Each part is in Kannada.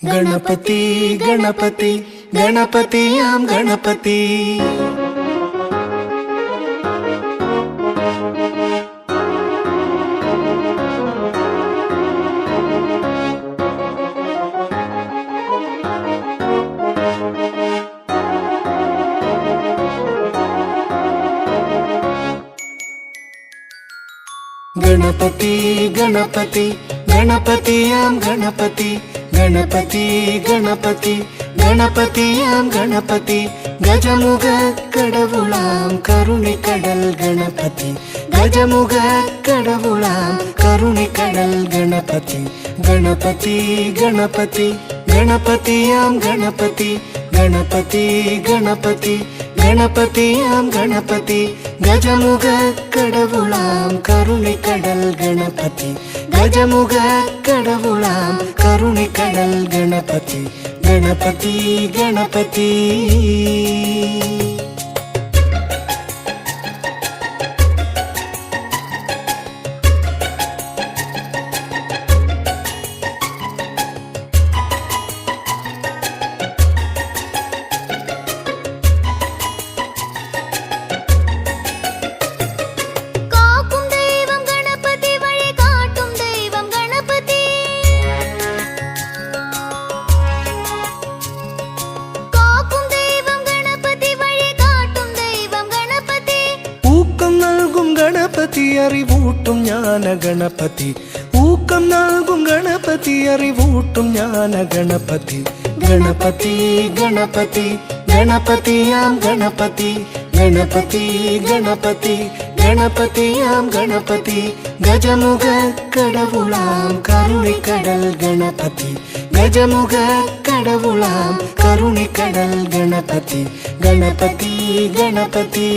गणपति गणपति गणपति आम गणपति गणपति गणपति गणपति आम गणपति गणपति गणपति गणपति आम गणपति गजमुग கடவுளாம் கருணை கடல் गणपति गजमुग கடவுளாம் கருணை கடல் गणपति गणपति गणपति गणपति आम गणपति गणपति गणपति गणपति आम गणपति गजमुग கடவுளாம் கருணை கடல் गणपति गजमुग கடவுளாம் கருணை கடல் गणपति गणपति गणपति அறிவூட்டும் ஞான கணபதி ஊக்கம் நல்கும் கணபதி அறிவூட்டும் ஞான கணபதி गणपति गणपति गणपति आम गणपति गणपति गणपति गणपति आम गणपति गजमुग கடவுளாம் கருணை கடல் गणपति गजमुग கடவுளாம் கருணை கடல் गणपति गणपति गणपति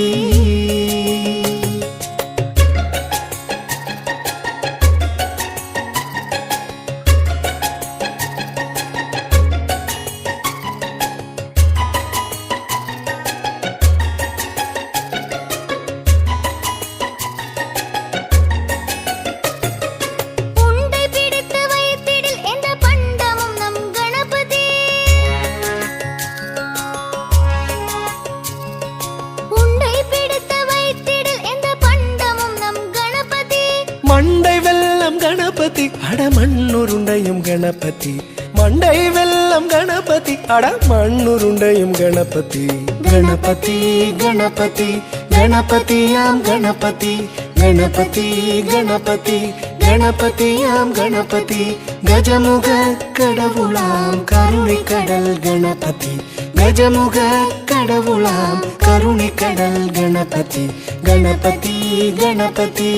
மண்டை வெல்லம் கணபதி அட மண்ணுருண்டையும் கணபதி மண்டை வெல்லம் கணபதி அட மண்ணுருண்டையும் கணபதி गणपति गणपति गणपति आम गणपति गणपति गणपति गणपति आम गणपति गजमुग கடவுளாம் கருணை கடல் गणपति गजमुग கடவுளாம் கருணை கடல் गणपति गणपति गणपति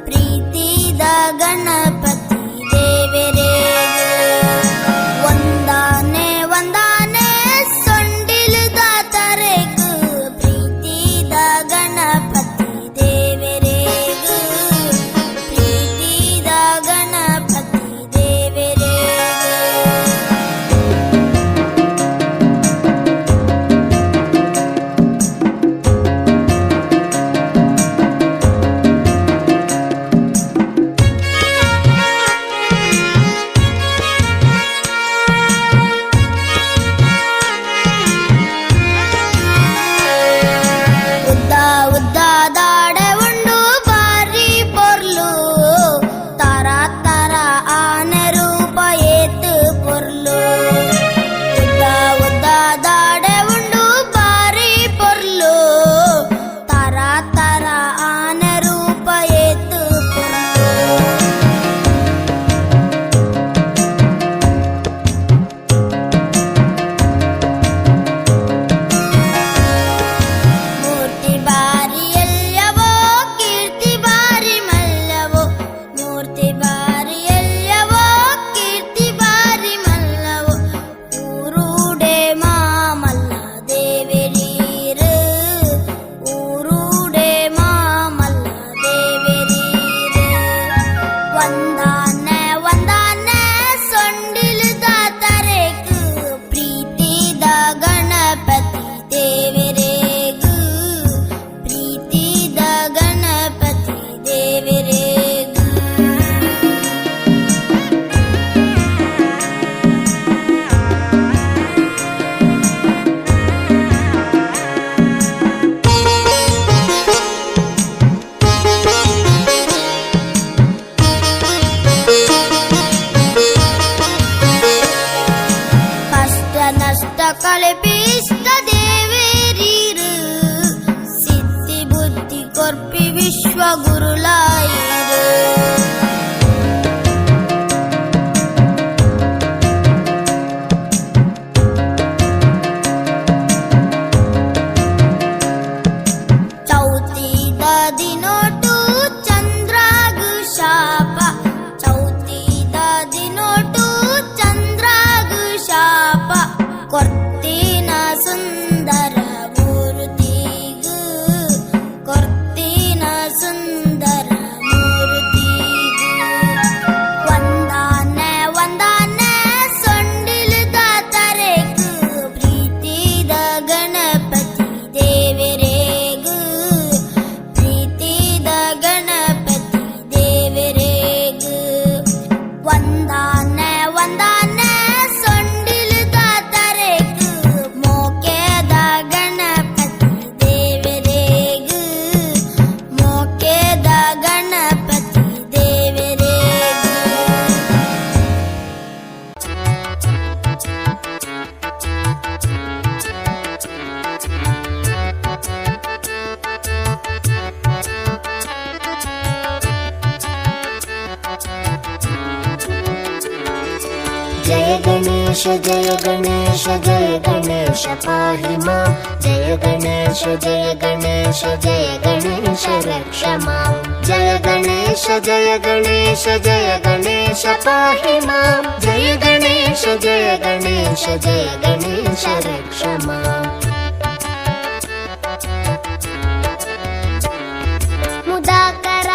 ಪ್ರೀತಿ गणेश जय गणेश जय गणेश पाहि मां जय गणेश जय गणेश जय गणेश रक्ष मां जय गणेश जय गणेश जय गणेश पाहि मां जय गणेश जय गणेश जय गणेश रक्ष मां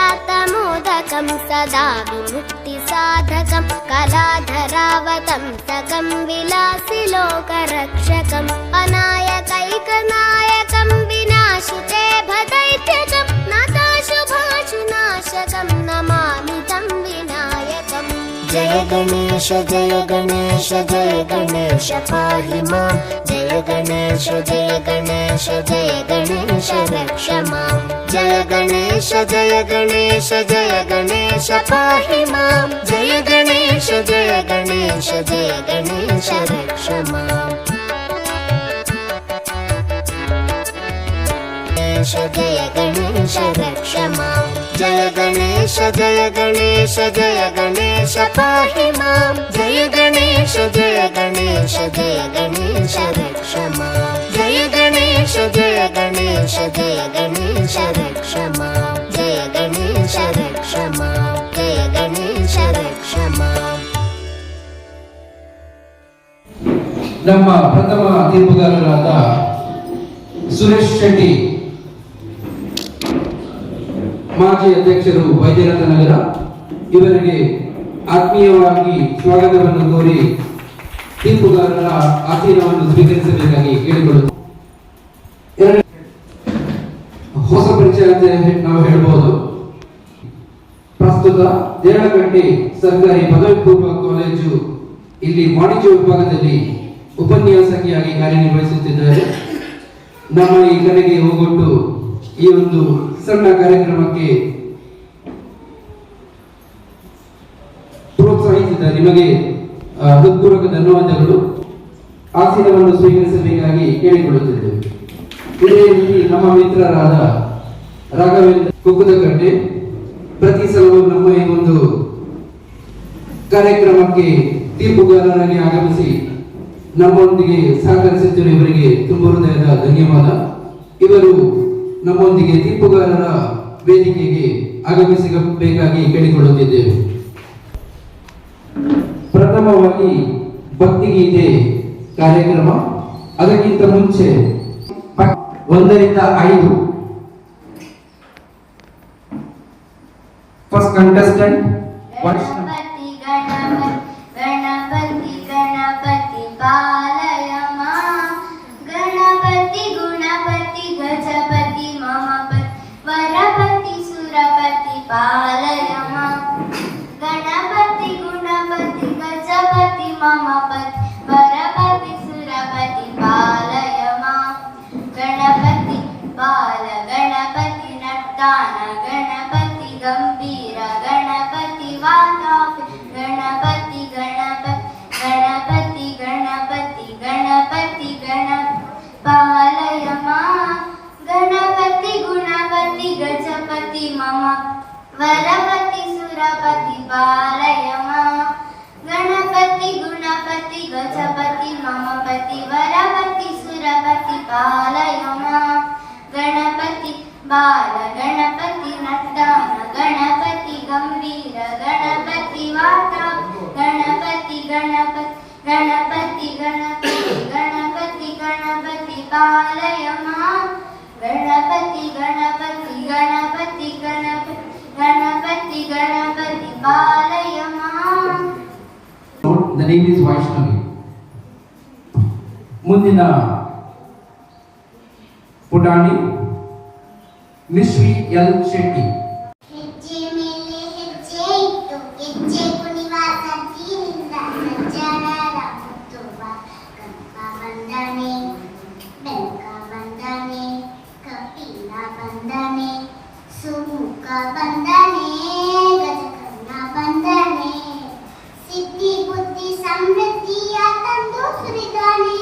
मुदाकरातमोदकं सदा विमुक्तिसाधकं कलाधरावतंसकं विलासिलोकरक्षकम् अनायकैकनायकं विनाशिते भदैत्यकं नाथाशुभाशुनाशकं नमामि तं विनायकम् जय गणेश जय गणेश जय गणेश पाहि मां जय गणेश जय गणेश जय गणेश रक्ष मां जय गणेश जय गणेश जय गणेश पाहि मां जय गणेश जय गणेश जय गणेश रक्ष मां जय गणेश रक्ष मां जय गणेश जय गणेश जय गणेश पाहि मां जय गणेश जय गणेश जय गणेश रक्ष मां जय गणेश जय गणेश जय गणेश रक्ष मां जय गणेश रक्ष मां जय गणेश रक्ष मां ನಮ್ಮ ಪ್ರಥಮ ತೀರ್ಪುಗಾರರಾದ ಸುರೇಶ್ ಶೆಟ್ಟಿ ಮಾಜಿ ಅಧ್ಯಕ್ಷರು ವೈದ್ಯನಾಥ ನಗರ ಇವರಿಗೆ ಆತ್ಮೀಯವಾಗಿ ಸ್ವಾಗತವನ್ನು ಕೋರಿ ತೀರ್ಪುಗಾರರ ಆಸೀನವನ್ನು ಸ್ವೀಕರಿಸಬೇಕಾಗಿ ಕೇಳಿಕೊಳ್ಳುತ್ತೇವೆ. ಹೊಸ ಪರಿಚಯ ಅಂತ ನಾವು ಹೇಳ್ಬೋದು. ಪ್ರಸ್ತುತ ದೇಳಕಟ್ಟಿ ಸರ್ಕಾರಿ ಪದವಿ ಪೂರ್ವ ಕಾಲೇಜು ಇಲ್ಲಿ ವಾಣಿಜ್ಯ ವಿಭಾಗದಲ್ಲಿ ಉಪನ್ಯಾಸಕಿಯಾಗಿ ಕಾರ್ಯನಿರ್ವಹಿಸುತ್ತಿದ್ದಾರೆ. ನಮ್ಮ ಈ ಕಡೆಗೆ ಹೋಗೊಟ್ಟು ಈ ಒಂದು ಸಣ್ಣ ಕಾರ್ಯಕ್ರಮಕ್ಕೆ ಪ್ರೋತ್ಸಾಹಿಸಿದ ನಿಮಗೆ ಹೃತ್ಪೂರ್ವಕ ಧನ್ಯವಾದಗಳು. ಆಸೀನವನ್ನು ಸ್ವೀಕರಿಸಬೇಕಾಗಿ ಕೇಳಿಕೊಳ್ಳುತ್ತಿದ್ದೇವೆ. ಇದೇ ರೀತಿ ನಮ್ಮ ಮಿತ್ರರಾದ ರಾಘವೇಂದ್ರ ಕುಕ್ಕುದಕಟ್ಟೆ ಪ್ರತಿ ಸಲವೂ ನಮ್ಮ ಈ ಒಂದು ಕಾರ್ಯಕ್ರಮಕ್ಕೆ ತೀರ್ಪುಗಾರರಾಗಿ ಆಗಮಿಸಿ ನಮ್ಮೊಂದಿಗೆ ಸಹಕರಿಸುತ್ತಿರುವ ಇವರಿಗೆ ತುಂಬ ಹೃದಯದ ಧನ್ಯವಾದ. ಇವರು ನಮ್ಮೊಂದಿಗೆ ತೀರ್ಪುಗಾರರ ವೇದಿಕೆಗೆ ಆಗಮಿಸಬೇಕಾಗಿ ಕೇಳಿಕೊಳ್ಳುತ್ತಿದ್ದೇವೆ. ಪ್ರಥಮವಾಗಿ ಭಕ್ತಿಗೀತೆ ಕಾರ್ಯಕ್ರಮ. ಅದಕ್ಕಿಂತ ಮುಂಚೆ 1 ರಿಂದ 5 ಫಸ್ಟ್ ಕಂಟೆಸ್ಟೆಂಟ್ ಗಣಪತಿ ಗಣಪತಿ ಗಣಪತಿ ಪಾಲಯ ಮಾಂ ಗಣಪತಿ ಗುಣಪತಿ ಗಜಪತಿ ಮಮಪತಿ ವರಪತಿ ಸುರಪತಿ ಪಾಲಯ ಮಾಂ ಗಣಪತಿ ಗುಣಪತಿ ಗಜಪತಿ ಮಮಪತಿ ವರಪತಿ ಸುರಪತಿ ಪಾಲಯ ಮಾಂ ಗಣಪತಿ ಬಾಲ ಗಣಪತಿ ನರ್ತಾನ ಗಣಪತಿ ಗಂಭೀರ ಗಣಪತಿ ವಾತಾಪಿ ಗಣಪತಿ ಗಣಪತಿ ಗಣಪತಿ ಗಣಪತಿ ಗಣಪತಿ ಗಣಪತಿ ಪಾಲಯ ಮಾಂ ಗಣಪತಿ ಗುಣಪತಿ ಗಜಪತಿ ಮಮ ವರಪತಿ ಸುರಪತಿ ಪಾಲಯ ಮಾಂ ಗಣಪತಿ ಗುಣಪತಿ ಗಜಪತಿ ಮಮಪತಿ ವರಪತಿ ಸುರಪತಿ ಪಾಲಯ ಮಾಂ ಗಣಪತಿ ಬಾಲ ಗಣಪತಿ ನರ್ತಾನ ಗಣಪತಿ ಗಂಭೀರ ಗಣಪತಿ ವಾತಾಪಿ ಗಣಪತಿ ಗಣಪತಿ ಗಣಪತಿ ಗಣಪತಿ ಗಣಪತಿ ಗಣಪತಿ ಪಾಲಯ ಮಾಂ ಗಣಪತಿ ಗಣಪತಿ ಗಣಪತಿ ಗಣಪತಿ ಗಣಪತಿ ಗಣಪತಿ ಪಾಲಯ ಮಾಂ. The name is Vaishnavi. ಮುಂದಿನ ಪುಟಾಣಿ ಮಿಶ್ರಿ ಎಲ್ ಶೆಟ್ಟಿ. ಹೆಜ್ಜೆ ಮೇಲೆ ಹೆಜ್ಜೆ ಇಟ್ಟು ಹೆಜ್ಜೆ ಕುಣಿವ ಸಜ್ಜಿನಿಂದ ಸಜ್ಜನರ ಮುತ್ತುವ ಕಪ್ಪ ಬಂದನೆ ಬೆಳಕ ಬಂದನೆ ಕಪಿಲ ಬಂದನೆ ಸುಮುಖ ಬಂದನೆ ಗಜಕರ್ಣ ಬಂದನೆ ಸಿದ್ಧಿ ಬುದ್ಧಿ ಸಮೃದ್ಧಿಯ ತಂದು ಸುರಿದಾನೆ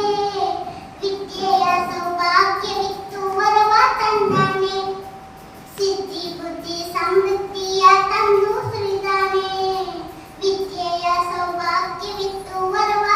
ವಿದ್ಯೆಯ ಸೌಭಾಗ್ಯವಿತ್ತು ವರವ ತಂದಾನೆ ಸಿದ್ಧಿ ಬುದ್ಧಿ ಸಮೃದ್ಧಿಯ ತಂದು ಸುರಿದಾನೆ ವಿದ್ಯೆಯ ಸೌಭಾಗ್ಯವಿತ್ತು ವರವ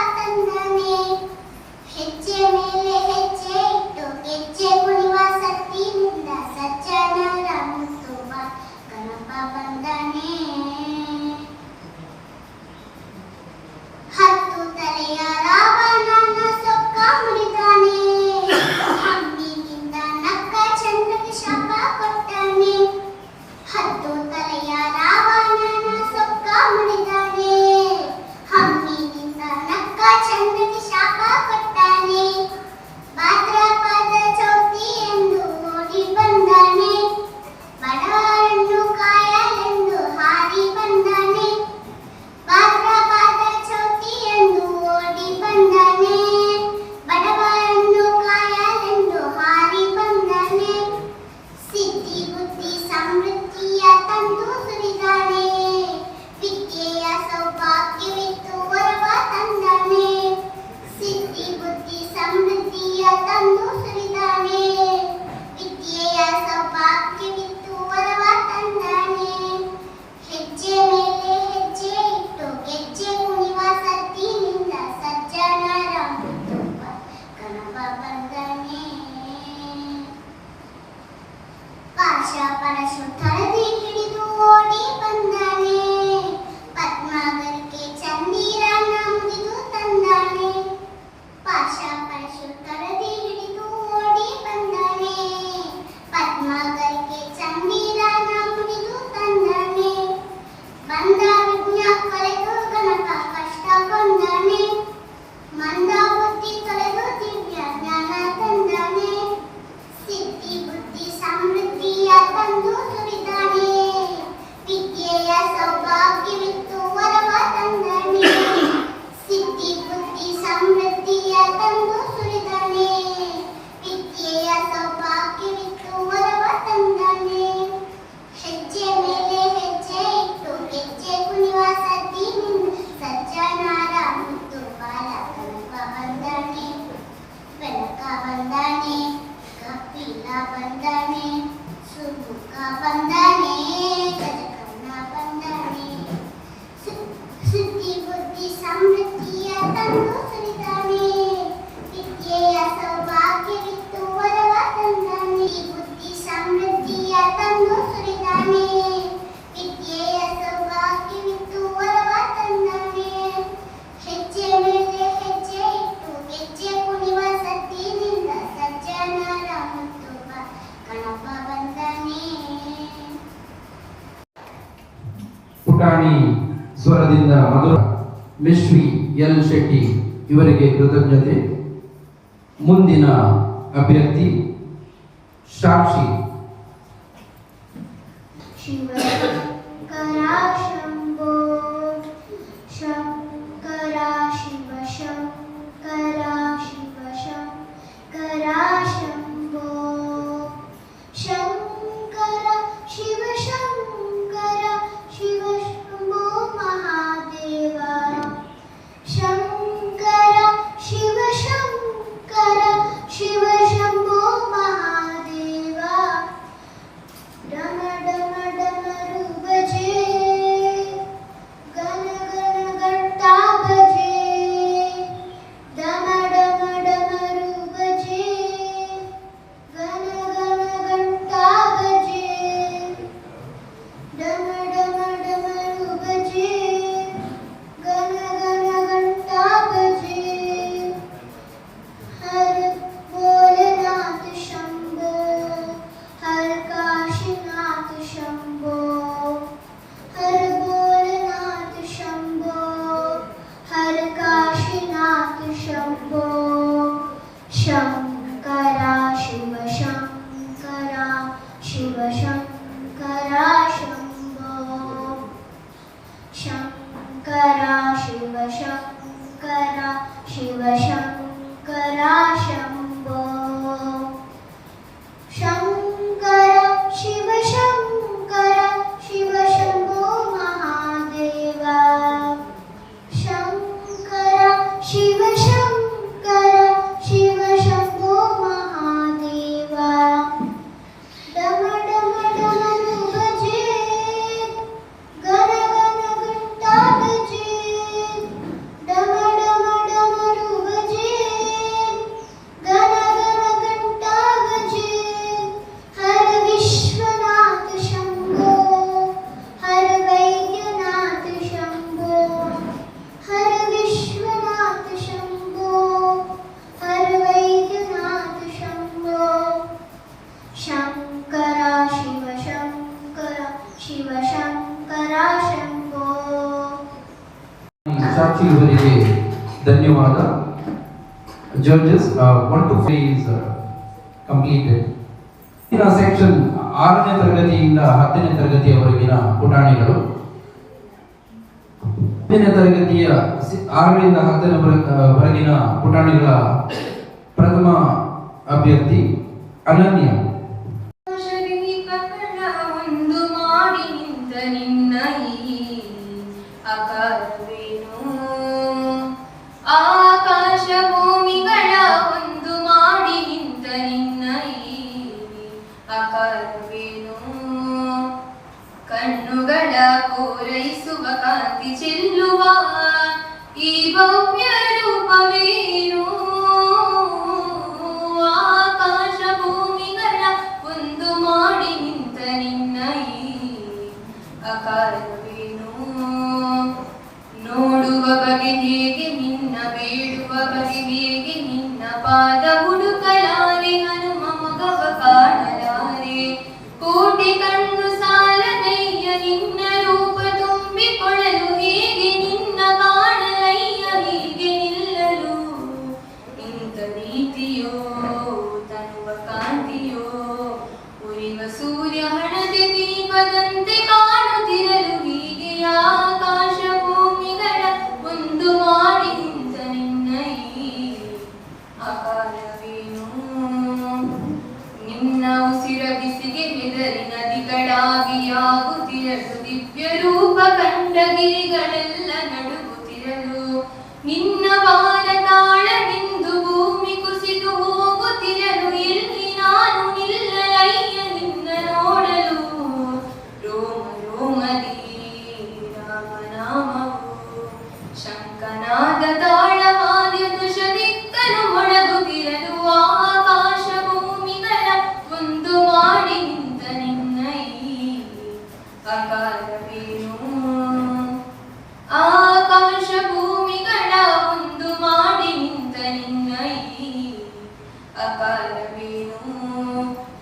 ಪಾಶ ಪರಶು ತಳದಿ ಹಿಡಿದು ಓಡಿ ಬಂದಾನೆ ಪದ್ಮಾಗರಕ್ಕೆ ಚಂದಿರನ ಮುಗಿದು ತಂದಾನೆ ಪಾಶ ಪರಶು ತಳದಿ ಹಿಡಿದು ಓಡಿ ಬಂದಾನೆ ಪದ್ಮಾಗರಕ್ಕೆ ಚಂದಿರನ ಮುಗಿದು ತಂದಾನೆ ಬಂದ ವಿಘ್ನ ಕಳೆದು ಗಣಪ ಕಷ್ಟ ಕೊಂದಾನೆ ಮಂದ ಬುದ್ಧಿ ತೊಳೆದು ದಿವ್ಯ ಜ್ಞಾನ ತಂದಾನೆ ಸಿದ್ಧಿ ಬುದ್ಧಿ ಸಮೃದ್ಧಿಯ ತಂದು ಸುರಿದಾನೆ ವಿದ್ಯೆಯ ಸೌಭಾಗ್ಯವಿತ್ತು ವರವ ತಂದಾನೆ ಸಿದ್ಧಿ ಬುದ್ಧಿ ಸಮೃದ್ಧಿಯ ತಂದು ಸುರಿದಾನೆ ವಿದ್ಯೆಯ ಸೌಭಾಗ್ಯವಿತ್ತು ವರವ ತಂದಾನೆ ಹೆಜ್ಜೆ ಮೇಲೆ ಹೆಜ್ಜೆ ಇಟ್ಟು ಗೆಜ್ಜೆ ಕುಣಿವ ಸದ್ದಿನಿಂದ ಸಜ್ಜನಾರ ಮುತ್ತು ಬಾಲ ಕನಕ ಬಂದಾನೆ ಬೆಳಕ ಬಂದಾನೆ ಕಪಿಲ ಬಂದಾನೆ ಸುಮುಖ ಬಂದಾನೆ ಗಜಕರ್ಣ ಬಂದಾನೆ ಸುದ್ದಿ ಬುದ್ಧಿ ಸಮೃದ್ಧಿಯ ತಂದು ಸುರಿದಾನೆ ವಿದ್ಯೆಯ ಸೌಭಾಗ್ಯವಿತ್ತು ವರವ ತಂದಾನೆ ಬುದ್ಧಿ ಸಮೃದ್ಧಿಯ ತಂದು ಸುರಿದಾನೆ ವಿದ್ಯೆಯ ಸೌಭಾಗ್ಯವಿತ್ತು ವರವ ತಂದಾನೆ ಹೆಜ್ಜೆ ಮೇಲೆ ಹೆಜ್ಜೆ ಇಟ್ಟು ಗೆಜ್ಜೆ ಕುಣಿವ ಸದ್ದಿನಿಂದ ಸಜ್ಜನರ ಮುತ್ತು ಗಣಪ ಬಂದಾನೆ ಪುಟಾಣಿ ಸ್ವರದಿಂದ ಮಧುರ ಮಿಶ್ವಿ ಎಲ್ ಶೆಟ್ಟಿ ಇವರಿಗೆ ಕೃತಜ್ಞತೆ. ಮುಂದಿನ ಅಭ್ಯರ್ಥಿ ಸಾಕ್ಷಿ. ಶಿವಶಂಕರ ಶಂಭೋ ಶಂಕರ ಶಿವ ಶಂಕರ ಶಿವ ಶಂಕರ ಶಂಭೋ ಶಂಕರ ಶಿವ ಶಂಕರ ಶಿವ ಶಂಭೋ ಮಹಾದೇವ ಶಂಕರ ಶಿವ ಶಂಕರ ಶಿವ ಶಂಭೋ ಮಹಾದೇವ ಡಮ ಡಮ ಡಮರು ಬಜೆ ಗಣ ಗಣ ಗಂಟಾ ಬಜೆ ಡಮ ಡಮ ಡಮರು ಬಜೆ ಗಣ ಗಣ ಗಂಟಾ ಬಜೆ ಡಮ ಡಮ ಡಮರು ಬಜೆ ಗಣ ಗಣ ಗಂಟಾ ಬಜೆ हर भोलेनाथ शंभो हर काशीनाथ शंभो हर भोलेनाथ शंभो हर काशीनाथ शंभो शंकरा शिव शंकरा शिव शंकरा शंभो शंकरा शिव शंकरा शिव शंकरा शंभो शंकर शिव शंकर शिव शंभो महादेवा शंकर शिव शंकर शिव शंभो महादेवा डम डम डमरू बजे गण गण घंटा बजे डम डम डमरू बजे गण गण घंटा बजे हर विश्वनाथ शंभो हर वैद्यनाथ शंभो हर विश्वनाथ शंभो हर वैद्यनाथ शंभो शंकरा शिव शंकरा शिव शंकरा शंभो ಸಾಕ್ಷಿ ಇವರಿಗೆ ಧನ್ಯವಾದ. Judges, 1 to 5 is completed. ಇನ್ನ ಸೆಕ್ಷನ್ 6ನೇ ತರಗತಿಯಿಂದ 10ನೇ ತರಗತಿಯವರೆಗಿನ ಪುಟಾಣಿಗಳು 10ನೇ ತರಗತಿಯ 6ರಿಂದ 10ನೇವರೆಗಿನ ಪುಟಾಣಿಗಳ ಪ್ರಥಮ ಅಭ್ಯರ್ಥಿ ಅನನ್ಯ. ಒಂದು ಮಾಡಿ ನಿಂತ ನಿನ್ನ ಈ ಅಕಾರವೇನು ಆಕಾಶ ಭೂಮಿಗಳ ಒಂದು ಮಾಡಿ ನಿಂತ ನಿನ್ನ ಈ ಅಕಾರವೇನು ಕಣ್ಣುಗಳ ಕೋರೈಸುವ ಕಾಂತಿ ಚೆಲ್ಲುವ ಈ ಭವ್ಯ ರೂಪವೇನು ಆಕಾಶ ಭೂಮಿಗಳ ಒಂದು ಮಾಡಿ ನಿಂತ ಸೂರ್ಯ ಹಣತೆ ದೀಪದಂತೆ ಕಾಣುತ್ತಿರಲು ಹೀಗೆ ಆಕಾಶ ಭೂಮಿಗಳ ಒಂದು ಮಾಡಿ ನಿಂತ ನಿನ್ನ ಈ ಆಕಾರವೇನು ನಿನ್ನ ಉಸಿರ ಬಿಸಿಗೆ ಬೆದರಿ ನದಿಗಳಾಗಿಯಾಗುತ್ತಿರಲು ದಿವ್ಯ ರೂಪ ಕಂಡ ಗಿರಿಗಳೆಲ್ಲ ನಡುಗುತ್ತಿರಲು ನಿನ್ನ ಬಾಲ ತಾಳವೆಂದು ಭೂಮಿ ಕುಸಿದು ಹೋಗುತ್ತಿರಲು ಇಲ್ಲಿ ನಾನು ನಿಲ್ಲಲಯ್ಯ ನಿನ್ನ ನೋಡಲು ರೋಮ ರೋಮದಿ ರಾಮನಾಮವು ಶಂಕನಾದ ತಾಳವಾದ್ಯ ತುಷ ದಿಕ್ಕನು ಮೊಳಗುತ್ತಿರಲು ಆಕಾಶ ಭೂಮಿಗಳ ಒಂದು ಮಾಡಿ ನಿಂತ ನಿನ್ನ ಈ ಆಕಾರವೇನು ಆಕಾಶ ಭೂಮಿಗಳ ಒಂದು ಮಾಡಿ ನಿಂತ ನಿನ್ನ ಈ ಆಕಾರವೇನು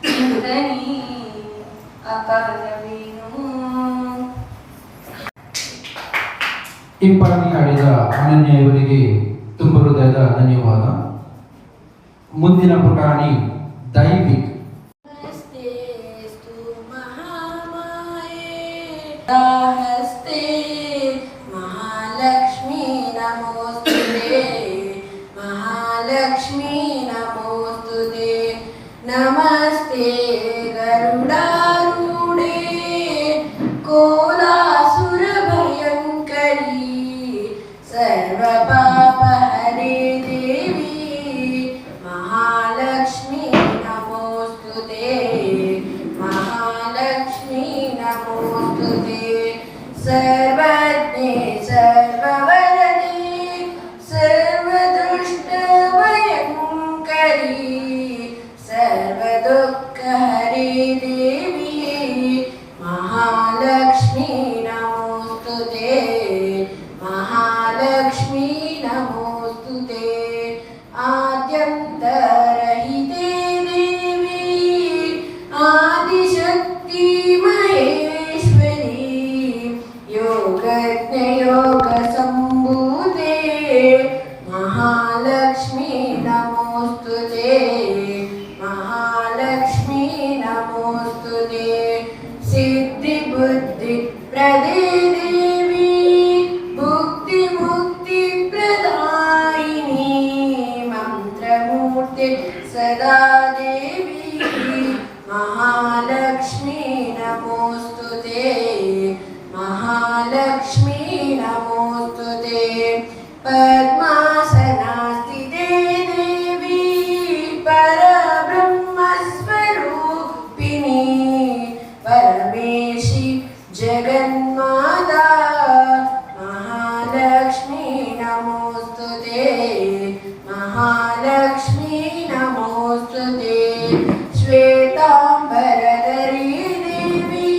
ನಿಂತ ನೀ ಆಕಾರವೇನು. ಇಂಪಾಗಿ ಆಡಿದ ಅನನ್ಯ ಇವರಿಗೆ ತುಂಬ ಹೃದಯದ ಧನ್ಯವಾದ. ಮುಂದಿನ ಪುಟಾಣಿ ದೈವಿಕ್. हस्ते महालक्ष्मी नमोस्तुते महालक्ष्मी नमोस्तुते नमस्ते गरुडारूढे कोलासुरभयङ्करी सर्वपापहरे देवी महालक्ष्मी नमोस्तुते महालक्ष्मी नमोस्तुते सर्वज्ञे सर्ववरदे सर्वदुष्टभयङ्करी सर्वदुःखहरे देवी महालक्ष्मी नमोस्तुते महालक्ष्मी नमोस्तुते आद्यन्तरहिते देवी आदिशक्ति महेश्वरी योगज्ञयोगसम्भूते महालक्ष्मी नमोस्तुते महालक्ष्मी नमोस्तुते सिद्धिबुद्धिप्रदे देवी भुक्तिमुक्तिप्रदायिनी मन्त्रमूर्ते सदा देवी महालक्ष्मी नमोस्तुते महालक्ष्मी नमोस्तुते पद्मासनास्थिते देवी परब्रह्मस्वरूपिणी परमेशि जगन्माता महालक्ष्मी नमोस्तुते महालक्ष्मी नमोस्तुते श्वेताम्बरधरी देवी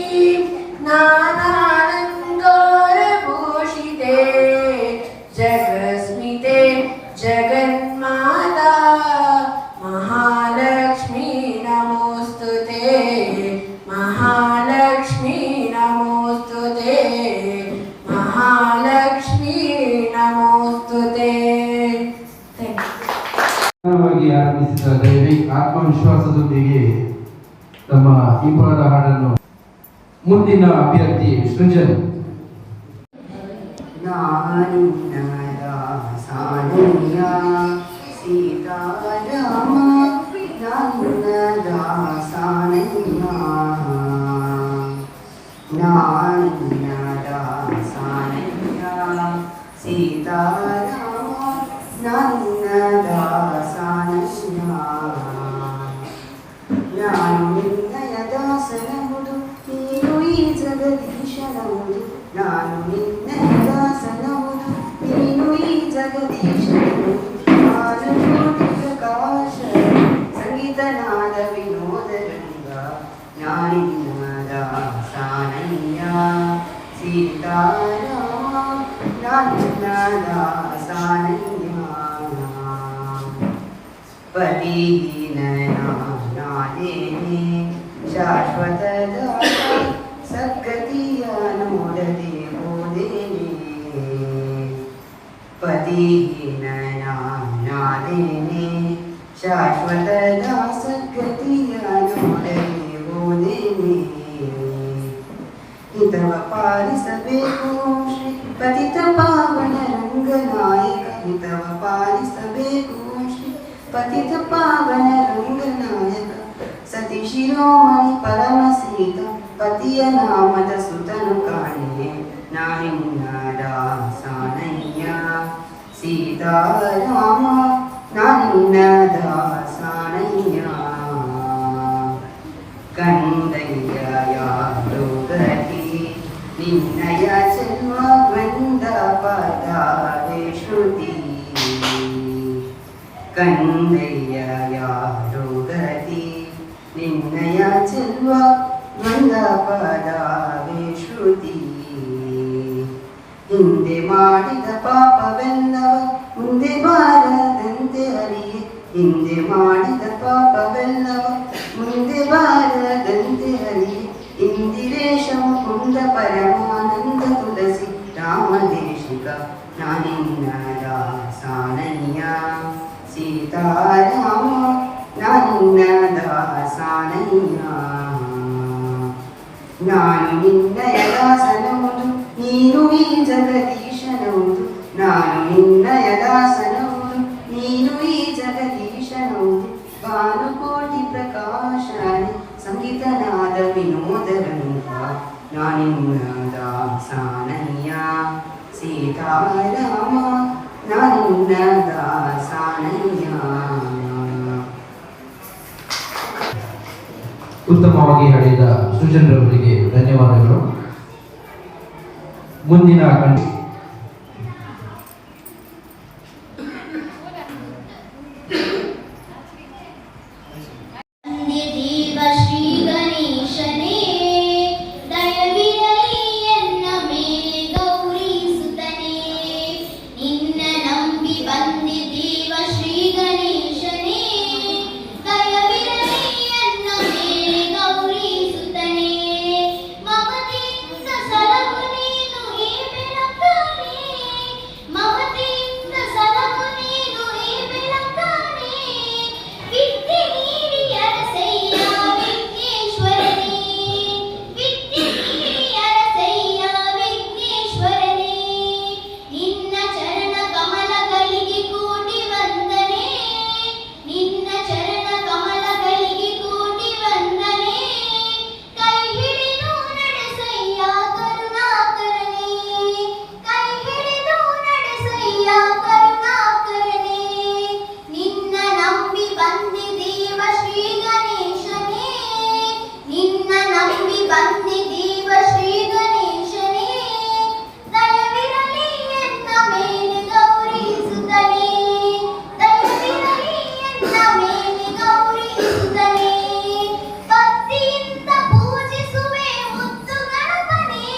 नानालङ्कारभूषिते जगस्मिते जगन्माता महालक्ष्मी नमोस्तुते महालक्ष्मी नमोस्तुते महालक्ष्मी नमोस्तुते. ಆರಂಭಿಸಿದ ದೈವಿಕ್ ಆತ್ಮವಿಶ್ವಾಸದೊಂದಿಗೆ ತಮ್ಮ ಇಂಪಾದ ಹಾಡನ್ನು ಮುಂದಿನ ಅಭ್ಯರ್ಥಿ ಸೃಜನ್. ಸಾನಿಯ ಸೀತಾರಾಮ ನನ್ನದ ಸಾನಿಯ ನನ್ನದ ಸಾನಿಯ ಸೀತಾರಾಮ ನನ್ನದ ಸಾನಿಯ ನಾನು ನಿನ್ನಯ ದಾಸನಹುದು ನೀನು ಈ ಜಗದೀಶನಹುದು ನಾನು ನಿನ್ನಯ ದಾಸನಹುದು ನೀನು ಈ ಜಗದೀಶನಹುದು ಪ್ರಕಾಶ ಸಂಗೀತನಾದ ವಿನೋದರಂಗ ಜ್ಞಾನಿನಾದ ಸಾನಯ್ಯ ಸೀತಾರಾಮ ನನ್ನದ ಸಾನಯ್ಯ ಪತಿಹೀನನಾದೇನೆ ಶಾಶ್ವತದ ಸದ್ಗತಿಯ ನೋಡದೆ ಹೋದೇನೆ ಪತಿಹೀನನಾದೇನೆ ಶಾಶ್ವತದ ಸದ್ಗತಿಯ ನೋಡದೆ ಹೋದೇನೆ ರಂಗನಾಯಕ ಸತಿ ಶಿರೋಮಣಿ ಪರಮಸೀತ ಪತಿಯ ನಾಮದ ಸುತನು ಕಾಣೆ ನಾನಿನ್ನ ದಾಸಾನಯ್ಯ ಸೀತಾರಾಮ ನಾನಿನ್ನ ದಾಸಾನಯ್ಯ ಕಂದಯ್ಯ ಯಾರು ಗತಿ ನಿನ್ನಯ ಜನ್ಮ ಬಂದ ಪದಾವೆ ಶ್ರುತಿ ಕಂದಯ್ಯ ಯಾರು ಗತಿ ನಿನ್ನಯ ಜನ್ಮ ಬಂದ ಪದಾವೆ ಶ್ರುತಿ ಹಿಂದೆ ಮಾಡಿದ ಪಾಪವೆಲ್ಲವ ಮುಂದೆ ಬಾರದಂತೆ ಅರಿಯೆ ಹಿಂದೆ ಮಾಡಿದ ಪಾಪವೆಲ್ಲವ ಮುಂದೆ ಬಾರದಂತೆ ಅರಿಯೆ ಇಂದಿರೇಶಂ ಕುಂದ ಪರಮಾನಂದ ತುಳಸಿ ರಾಮದೇಶಿಕ ನಾನಿನ್ನ ದಾಸಾನಯ್ಯ ಸೀತಾರಾಮ ನಾನಿನ್ನ ದಾಸಾನಯ್ಯ ನಾನು ನಿನ್ನಯ ದಾಸನವುದು ನೀನು ಈ ಜಗದೀಶನವುದು ನಾನು ನಿನ್ನಯ ದಾಸನವುದು ನೀನು ಈ ಜಗದೀಶನವುದು ಭಾನುಕೋಟಿ ಪ್ರಕಾಶಾನಿ ಸಂಗೀತನಾದ ವಿನೋದರಂಗ ನಾನಿನ್ನ ದಾಸಾನಯ್ಯ ಸೀತಾರಾಮ ನಾನಿನ್ನ ದಾಸಾನಯ್ಯ. ಉತ್ತಮವಾಗಿ ಹಾಡಿದ ಸೃಜನರವರಿಗೆ ಧನ್ಯವಾದಗಳು. ಮುಂದಿನ ದೇವ ಶ್ರೀ ಗಣೇಶನೇ ದಯವಿರಲಿ ಎನ್ನ ಮೇಲೆ ಗೌರಿ ಸುತನೇ ನಿನ್ನ ನಂಬಿ ಬಂದಿದ್ದೀವ ಶ್ರೀ ಗಣೇಶನೇ ದಯವಿರಲಿ ಎನ್ನ ಮೇಲೆ ಗೌರಿ ಸುತನೇ ಮಮತೆಯಿಂದ ಸಲಹು ನೀನು ಈ ಬೆಳಕಾನೆ ಮಮತೆಯಿಂದ ಸಲಹು ನೀನು ಈ ಬೆಳಕಾನೆ ವಿದ್ಯೆ ನೀಡಿ ಅರಸಯ್ಯ ವಿಘ್ನೇಶ್ವರನೇ ವಿದ್ಯೆ ನೀಡಿ ಅರಸಯ್ಯ ವಿಘ್ನೇಶ್ವರನೇ ನಿನ್ನ ಚರಣ ಕಮಲಗಳಿಗೆ ಕೋಟಿ ವಂದನೆ ನಿನ್ನ ಚರಣ ಕಮಲಗಳಿಗೆ ಕೋಟಿ ವಂದನೆ ಕೈ ಹಿಡಿದು ನಡೆಸಯ್ಯ ಕರುಣಾಕರನೇ ಕೈ ಹಿಡಿದು ನಡೆಸಯ್ಯ ಕರುಣಾಕರನೇ ನಿನ್ನ ನಂಬಿ ಬಂದಿದ್ದೀವ ಶ್ರೀ ಗಣೇಶನೇ ನಿನ್ನ ನಂಬಿ ಬಂದಿದ್ದೀವ ಶ್ರೀ ಗಣೇಶನೇ ದಯವಿರಲಿ ಎನ್ನ ಮೇಲೆ ಗೌರಿ ಸುತನೇ ದಯವಿರಲಿ ಎನ್ನ ಮೇಲೆ ಗೌರಿ ಸುತನೇ ಭಕ್ತಿಯಿಂದ ಪೂಜಿಸುವೆ ಮುದ್ದು ಗಣಪನೇ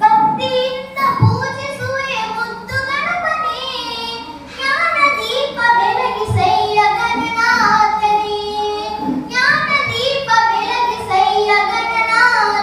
ಭಕ್ತಿಯಿಂದ ಪೂಜಿಸುವೆ ಮುದ್ದು ಗಣಪನೇ ಜ್ಞಾನ ದೀಪ ಬೆಳಗಿಸಯ್ಯ ಗಣನಾಥನೇ ಜ್ಞಾನ ದೀಪ ಬೆಳಗಿಸಯ್ಯ ಗಣನಾಥನೇ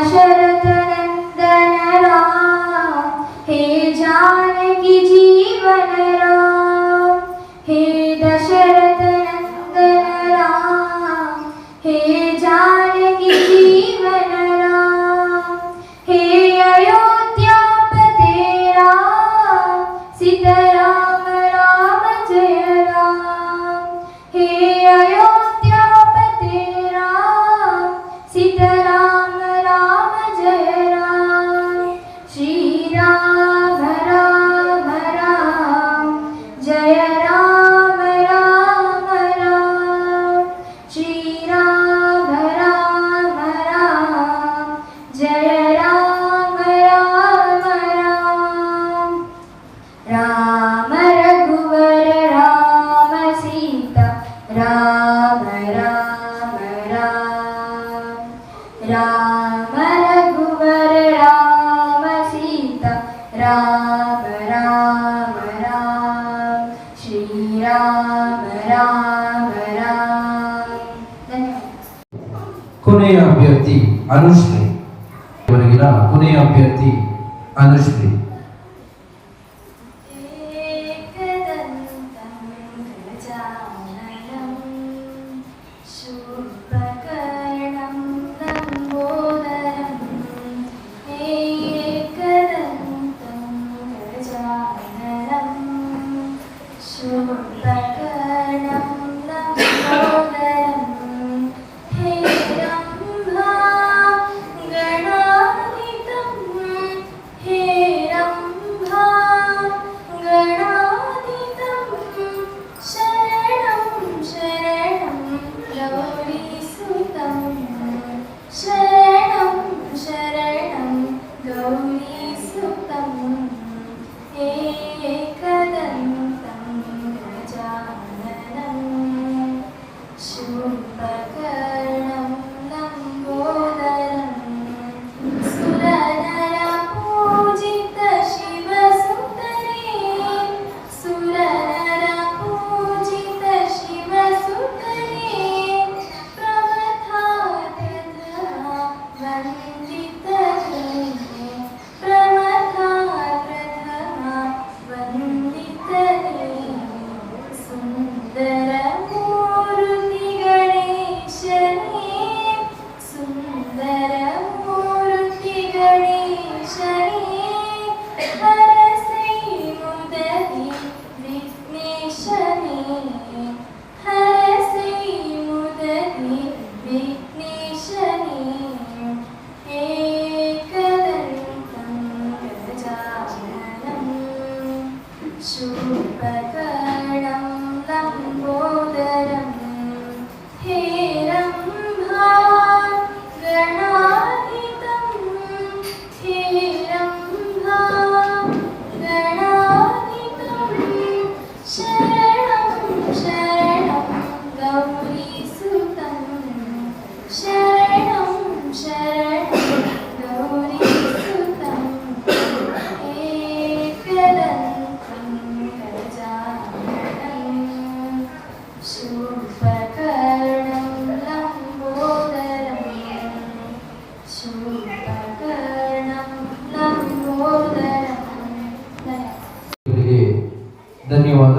दशरथ नंदन राम, हे जानकी जीवन राम, हे दशरथ नंदन राम, हे जानकी जीवन राम, हे अयोध्यापते राम, सीताराम राम जय राम, हे अयोध्यापते राम, सीताराम राम जय राम, श्री राम राम राम जय राम राम राम, श्री राम राम राम जय राम राम राम, राम रघुवर राम सीता राम राम राम, राम रघुवर राम सीता राम राम राम, श्री राम राम राम. धन्यवाद. ಕೊನೆಯ ಅಭ್ಯರ್ಥಿ ಅನುಶ್ರೀ. ಇವರೆಗಿನ ಕೊನೆಯ ಅಭ್ಯರ್ಥಿ ಅನುಶ್ರೀ. एकदन्तं गजाननं शूर्पकर्णं लम्बोदरं, एकदन्तं गजाननं शूर्पकर्णं लम्बोदरं, हेरम्बा गणानितं, हेरम्बा गणानितं, शरणं शरणं गौरीसुतं, शरणं शरणं गौरीसुतं, एकदन्तं गजाननं शूर्पकर्णं लम्बोदरं, सुरनरपूजित शिवसुतने, सुरनरपूजित शिवसुतने, प्रमथाकृता वन्दितने, प्रमथाकृता वन्दितने, सुन्दरमूर्ति गणेशने, सुन्दरमूर्ति गणेशने, हरसै मुदति विघ्नेशने, हरसै मुदति विघ्नेशने, एकदन्तं गजाननं शूर्पकर्णं लम्बोदरं, हेरम्बा गणानितं, हेरम्बा गणानितं, शरणं शरणं गौरीसुतं, शरणं शरणं गौरीसुतं, एकदन्तं गजाननं शूर्पकर्णं लम्बोदरं, शूर्पकर्णं लम्बोदरं. ಇವರಿಗೆ ಧನ್ಯವಾದ.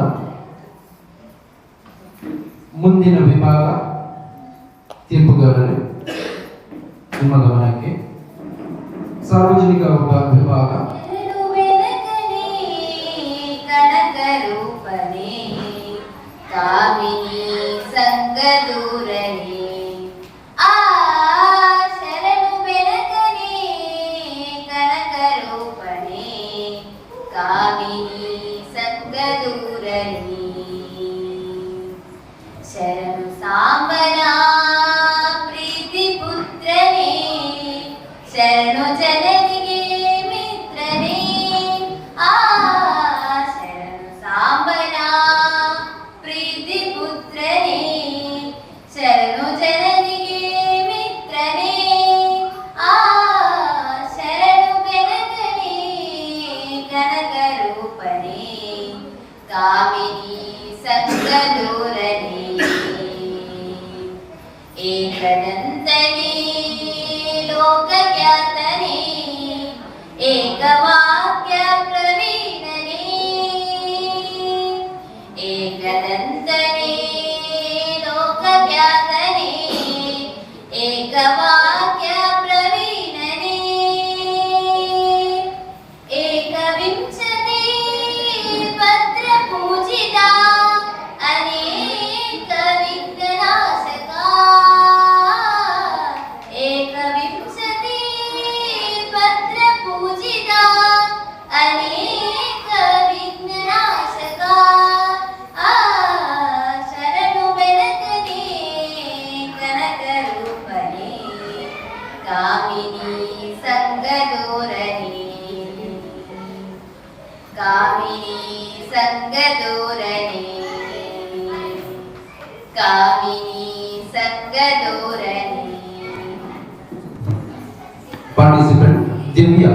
ಮುಂದಿನ ವಿಭಾಗ ತೀರ್ಪುಗಾರರೇ, ನಿಮ್ಮ ಗಮನಕ್ಕೆ ಸಾರ್ವಜನಿಕ ವಿಭಾಗ. ಬೆಳಕನೆ ಕನಕರೂಪನೆ ಕಾಮಿನಿ ಸಂಗದೂರನೆ, ಆ ಶರಣು ಬೆಳಕನೆ ಕನಕರೂಪನೆ ಕಾಮಿನಿ ಸಂಗದೂರನೆ, ಶರಣು ಸಾಂಬನ ಪ್ರೀತಿ ಪುತ್ರನೇ, ಶರಣು ಜನನಿಗೆ ಮಿತ್ರನೇ, ಆ ಶರಣು ಸಾಂಬನ ಪ್ರೀತಿ ಪುತ್ರ ಸಂಗದೋರಣಿ ಕಾಮಿನಿ ಸಂಗದೋರಣಿ ಕಾಮಿನಿ ಸಂಗದೋರಣಿ. Participant Divya.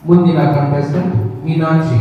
ಮುಂದಿನ contestant ಮೀನಾಕ್ಷಿ.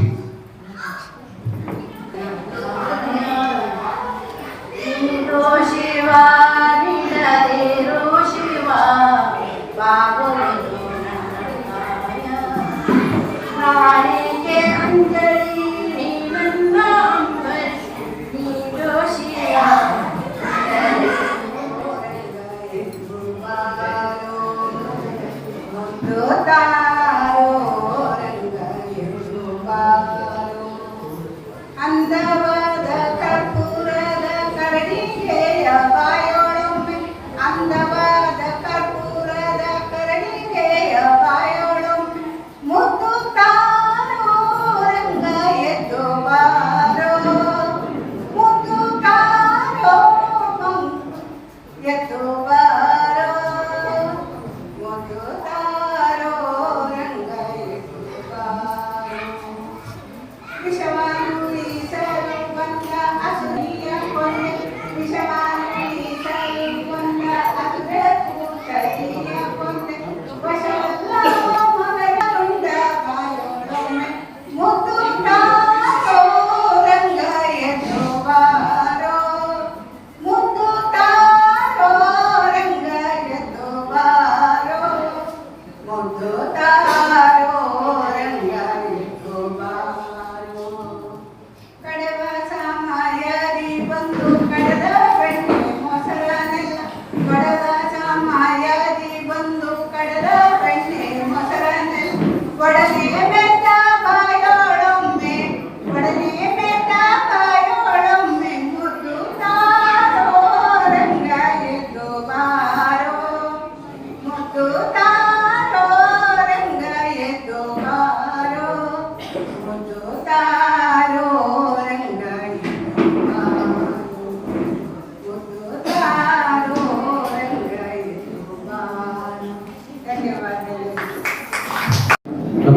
ಅಂದವಾದ ಕರ್ಪೂರದ ಕರಡಿಗೆಯ ಬಾಯೋಳೊಮ್ಮೆ ಅಂದವಾದ ಕರ್ಪೂರದ ಕರಡಿಗೆಯ ಬಾಯೋಳೊಮ್ಮೆ ಮುದ್ದು ತಾನ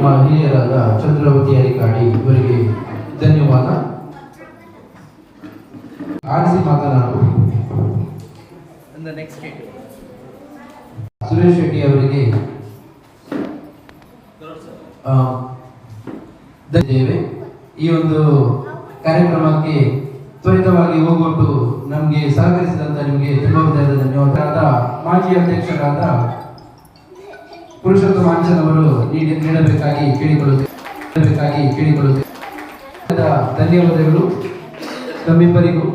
ನಮ್ಮ ಹಿರಿಯರಾದ ಚಂದ್ರವತಿ ಅರಿಕಾಡಿ ಇವರಿಗೆ ಧನ್ಯವಾದ. ಆರಿಸಿ ಮಾತನಾಡು ಸುರೇಶ್ ಶೆಟ್ಟಿ ಅವರಿಗೆ ಈ ಒಂದು ಕಾರ್ಯಕ್ರಮಕ್ಕೆ ತ್ವರಿತವಾಗಿ ಹೋಗೊಟ್ಟು ನಮಗೆ ಸಹಕರಿಸಿದಂತ ನಿಮಗೆ ತುಂಬ ಧನ್ಯವಾದ. ಮಾಜಿ ಅಧ್ಯಕ್ಷರಾದ ಪುರುಷೋತ್ತಮ ಆಂಚನ್ ಅವರು ನೀಡಬೇಕಾಗಿ ಕೇಳಿಕೊಳ್ಳುತ್ತೇವೆ. ಧನ್ಯವಾದಗಳು ತಮ್ಮಿಬ್ಬರಿಗೂ.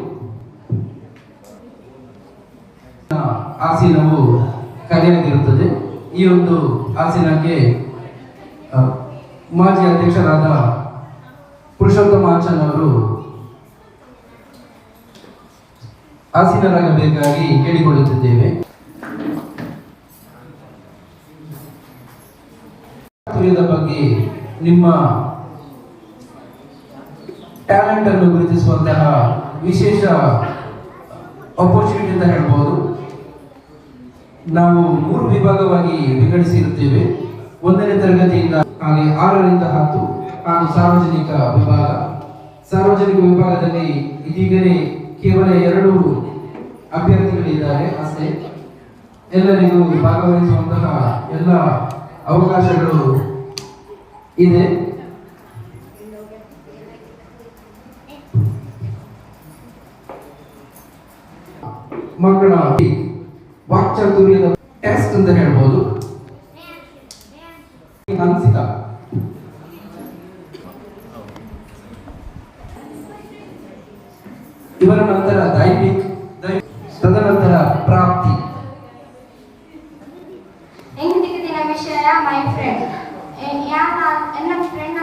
ಆಸೀನವು ಖಾಲಿಯಾಗಿರುತ್ತದೆ. ಈ ಒಂದು ಆಸೀನಕ್ಕೆ ಮಾಜಿ ಅಧ್ಯಕ್ಷರಾದ ಪುರುಷೋತ್ತಮ ಆಂಚನ್ ಅವರು ಆಸೀನರಾಗಬೇಕಾಗಿ ಕೇಳಿಕೊಳ್ಳುತ್ತಿದ್ದೇವೆ. ಬಗ್ಗೆ ನಿಮ್ಮ ಟ್ಯಾಲೆಂಟ್ ಅನ್ನು ಗುರುತಿಸುವಂತಹ ವಿಶೇಷ ಅಪರ್ಚುನಿಟಿ ಅಂತ ಹೇಳ್ಬೋದು. ನಾವು 3 ವಿಭಾಗವಾಗಿ ವಿಂಗಡಿಸಿರುತ್ತೇವೆ. 1ನೇ ತರಗತಿಯಿಂದ ಹಾಗೆ 6ರಿಂದ 10 ಹಾಗೂ ಸಾರ್ವಜನಿಕ ವಿಭಾಗ. ಸಾರ್ವಜನಿಕ ವಿಭಾಗದಲ್ಲಿ ಇದೀಗಲೇ ಕೇವಲ 2 ಅಭ್ಯರ್ಥಿಗಳಿದ್ದಾರೆ ಅಷ್ಟೇ. ಎಲ್ಲರಿಗೂ ಭಾಗವಹಿಸುವಂತಹ ಎಲ್ಲ ಅವಕಾಶಗಳು ಇದೆ. ಮಕ್ಕಳ ವಾಕ್ಚಾತುರ್ಯದ ಟೆಸ್ಟ್ ಅಂತ ಹೇಳ್ಬೋದು. ಹನ್ಸಿಕಾ, ಇವರ ನಂತರ ದೈವಿಕ್, ತದನಂತರ ಪ್ರಾಪ್ತಿ. ಎಂದಿನ ವಿಷಯ ಮೈ ಫ್ರೆಂಡ್. ಎನ್ನ ಫ್ರೆಂಡ್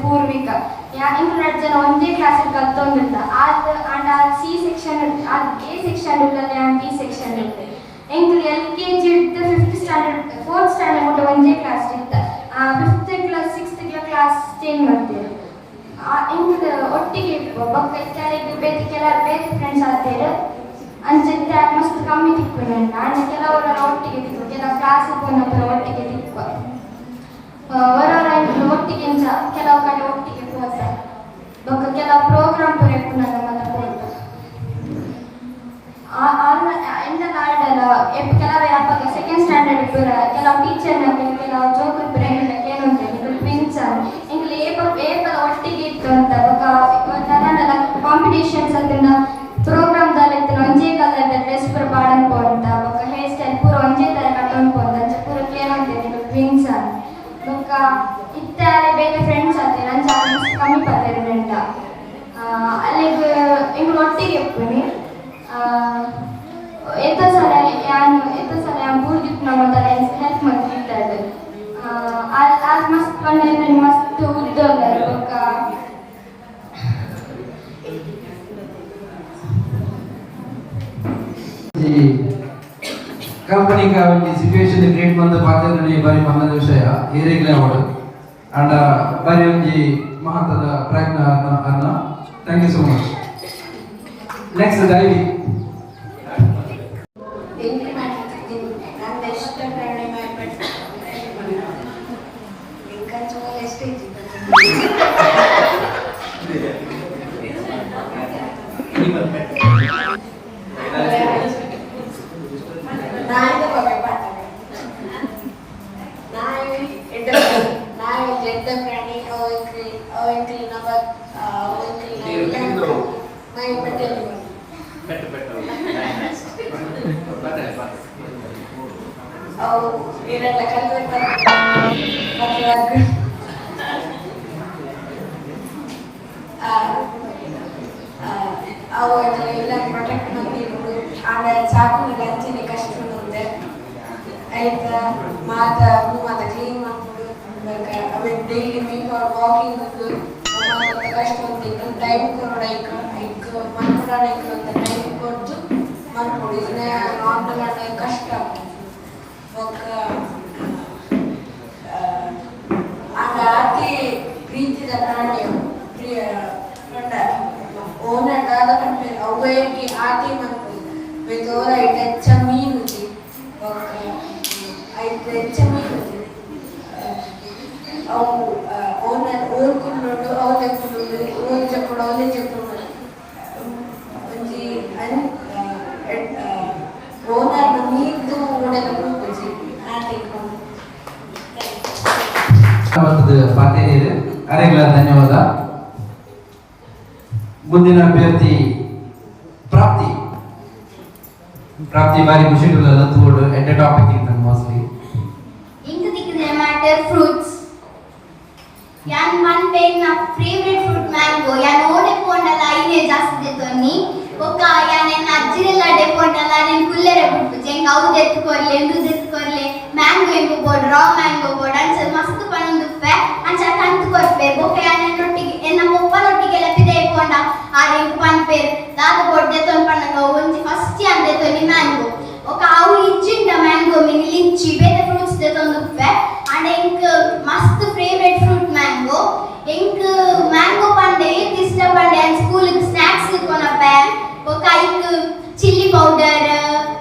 ಪೂರ್ವಿಕ ಇಂಗ್ಲ ಜನ ಒಂದೇ ಕ್ಲಾಸ್ ಕಲ್ತೊಂದಿಲ್ಲ. ಸಿ ಸೆಕ್ಷನ್ ಎ ಸೆಕ್ಷನ್ ಇಲ್ಲದೆ ಬಿ ಸೆಕ್ಷನ್ ಇರುತ್ತೆ. ಎಂಗ್ಲ LKG ಇಟ್ಟು 5th ಸ್ಟ್ಯಾಂಡರ್ಡ್ 4th ಸ್ಟ್ಯಾಂಡರ್ಡ್ ಮಟ್ಟ ಒಂದೇ ಕ್ಲಾಸ್ ಇತ್ತ. 5th class 6th class change ಮಾಡ್ತೇವೆ. ಎಂಗ್ಲ ಒಟ್ಟಿಗೆ ಬೊಕ್ಕ ಬೇರೆ ಫ್ರೆಂಡ್ಸ್ ಆಗ್ತೇವೆ. ಅಂಚೆ ಮಸ್ತ್ ಕಮ್ಮಿ ತಿಕ್ಕು ನಾನು ಕೆಲವರೆಲ್ಲ ಒಟ್ಟಿಗೆ ತಿಕ್ಕು, ಕೆಲವು ಕ್ಲಾಸ್ ಬಂದಪ್ಪರ ಒಟ್ಟಿಗೆ ತಿಕ್ಕು, ಹೊರವರ ಒಟ್ಟಿಗೆ ಕೆಲವು ಕಡೆ ಒಟ್ಟಿಗೆ ಹೋದ ಬೊಕ್ಕ ಕೆಲವು ಪ್ರೋಗ್ರಾಮ್ ಪೂರೈಕು ನನ್ನ ಮತ್ತೆ ಹೋದ ಎಂದಲ್ಲ ಆಡಲ್ಲ. ಕೆಲವೇ ಅಪ್ಪಾಗ 2nd ಸ್ಟ್ಯಾಂಡರ್ಡ್ ಪೂರ ಕೆಲವು ಟೀಚರ್ನ ಕೆಲವು ಜೋಕರ್ ಪೂರ ಏನಂತೇವೆ ಪಿಂಚ ಎಂಗ್ಲಿ ಏಪದ ಒಟ್ಟಿಗೆ ಇತ್ತು ಅಂತ ಬೊಕ್ಕ ನನ್ನೆಲ್ಲ ಕಾಂಪಿಟೇಷನ್ಸ್ ಅದನ್ನ ಪ್ರೋಗ್ರಾಮ್ದಲ್ಲಿ ಒಂದೇ ಕಲರ್ ಡ್ರೆಸ್ ಪೂರ ಪಾಡನ್ ಪೋಂತ ಬೊಕ್ಕ ಹೇರ್ ಸ್ಟೈಲ್ ಪೂರ ಒಂದೇ ತರ ಕಟ್ಟೊಂಡು ಪೋಂತ ಅಂಚೆ ಪೂರ ಏನಂತೇವೆ ಪಿಂಚ ಬೊಕ್ಕ ಇತ್ತಾರೆ ಬೇರೆ ಫ್ರೆಂಡ್ಸ್ ಆಗ್ತೇವೆ. ನನ್ನ ಕಮ್ಮಿ ಬರ್ತಾರೆ ಫ್ರೆಂಡ ಅಲ್ಲಿಗೆ ಎಂಗ್ಳು ಒಟ್ಟಿಗೆ ಇಪ್ಪುನಿ. ಎತ್ತ ಸಲ ಪೂರ್ದಿತ್ತು ನಮ್ಮ ತರ ಹೆಲ್ಪ್ ಮಾಡ್ತಿರ್ತಾರೆ. ಅದು ಮಸ್ತ್ ಬಂದ್ರೆ ಮಸ್ತ್ ಉದ್ದೋಗ ಬೊಕ್ಕ कंपनी का सिचुएशन क्रिएट मंद पात्रने बारी मन्नद विषय ಏರೆಗ್ಲೆ ಅವಡು ಅಂಡ ಬಾರಿ ಒಂಜಿ ಮಹತ್ವದ ಪ್ರಯತ್ನ ಅನ್ನ. Thank you so much. Next Daivi. Protect ಮಾಡ್ತಿರೋದು ಆಡ ಸಾಕು ಗಂಜಿನ ಕಷ್ಟ ಮುಂದೆ ಆಯ್ತಾ ಮಾತ ಕ್ಲೀನ್ ಮಾಡ್ಕೊಂಡು ಅವೆ ಡೈಲಿ ವಾಕಿಂಗ್ ಕಷ್ಟ ಅಂತ ಟೈಮ್ ಕೊಡೋಣ ಮಾಡ್ಕೊಡೋಣ ಅಂತ ಟೈಮ್ ಕೊಟ್ಟು ಮಾಡ್ಕೊಡಿ. ನಾರ್ಮಲ್ ಆಡ ಕಷ್ಟ ಆಗ ಅತಿ ಪ್ರೀತಿದ ಪ್ರಾಣಿಯು ಓನಟಾದ ಅವ್ವಯ್ಯಕ್ಕೆ ಆತಿ ಮತ್ತು ಬೆದೋರ ಹೆಚ್ಚ ಮೀನುತಿ ಐದು ಹೆಚ್ಚ ಮೀನುತಿ ಅವು ಓದ್ಕೊಂಡು ಅವಲೆ ಕೊಡೋದು ಓದ್ ಚೆಪ್ಪಡು ಅವಲೆ ಚೆಪ್ಪಡು ಒಂಜಿ ಓನರ್ ನೀರ್ದು ಓಡೆಲ್ಲ ಕೊಡ್ಬೋದು ಪಾತೇರಿ ಅರೆಗ್ಲ ಧನ್ಯವಾದ. ಮುಂದಿನ ಅಭ್ಯರ್ಥಿ ಪ್ರಾಪ್ತಿ ಬಾರಿ ಖುಷಿ ತೋಡು ಎಟ್ ಎ ಟಾಪಿಕ್ ಇತ್ತು ಮೋಸ್ಟ್ಲಿ ಇಂದು ದಿಕ್ಕಿನ ಮ್ಯಾಟರ್ ಫ್ರೂಟ್ಸ್ ಯಾನ್ ಒನ್ ಪೇನ್ ನ ಫೇವರೇಟ್ ಫ್ರೂಟ್ ಮ್ಯಾಂಗೋ ಯಾನ್ ಓಡೆ ಪೋಂಡಲ ಐನೆ ಜಾಸ್ತಿ ತೊನ್ನಿ ಒಕ್ಕ ಯಾನ್ ಎನ್ನ ಅಜ್ಜಿರೆಲ್ಲ ಡೆಪೋಂಡಲ ನೆನ್ ಕುಲ್ಲೆರೆ ಬಿಟ್ಟು ಜೆಂಗ್ ಅವು ದೆತ್ಕೊರ್ಲೆ ಎಂದು ದೆತ್ಕೊರ್ಲೆ ಮ್ಯಾಂಗೋ ಎಂಗು ಬೋರ್ಡ್ ರಾ ಮ್ಯಾಂಗೋ ಬೋರ್ಡ್ ಅಂಚ ಮಸ್ತ್ ಪನೊಂದುಪ್ಪೆ ಅಂಚ ಕಂತು ಕೊರ್ಪೆ ಬೊಕ್ಕ ಯಾನ್ ಎನ್ನೊಟ್ಟಿಗೆ ಎನ್ನ ಮೊಪ್ಪನೊಟ್ಟಿಗೆ ಲೆಪ್ಪಿದೆ ಪೋಂಡ ಆರೆ ಪನ್ ಪೇರ್ ದಾದ ಬೋರ್ಡ್ ದೆತ್ತೊನ್ ಪನ್ನಗ ಒಂಜಿ ಫಸ್ಟ್ ಯಾನ್ ದೆತ್ತೊನಿ ಮ್ಯಾಂಗೋ ಒಕ್ಕ ಅವು ಇಜ್ಜಿಂಡ ಮ್ಯಾಂಗೋ ಮಿನಿ ಲಿಚ್ಚಿ ಬೇರೆ ಫ್ರೂಟ್ಸ್ ದೆತ್ತೊಂದುಪ್ಪೆ ಅಂಡ್ ಎಂಕ್ ಮಸ್ತ್ ಫೇವರೇಟ್ ಫ್ರೂಟ್ ಮ್ಯಾಂಗೋ ಎಂಕ್ ಮ್ಯಾಂಗೋ ಪಂಡೆ ಏತ್ ಇಷ್ಟ ಪಂಡೆ ಅಂಡ್ ಸ್ಕೂಲ್ ಸ್ನಾಕ್ಸ್ ಕೊನಪ್ಪೆ ಒಕ್ಕ ಐಕ್ ಚಿಲ್ಲಿ ಪೌಡರ್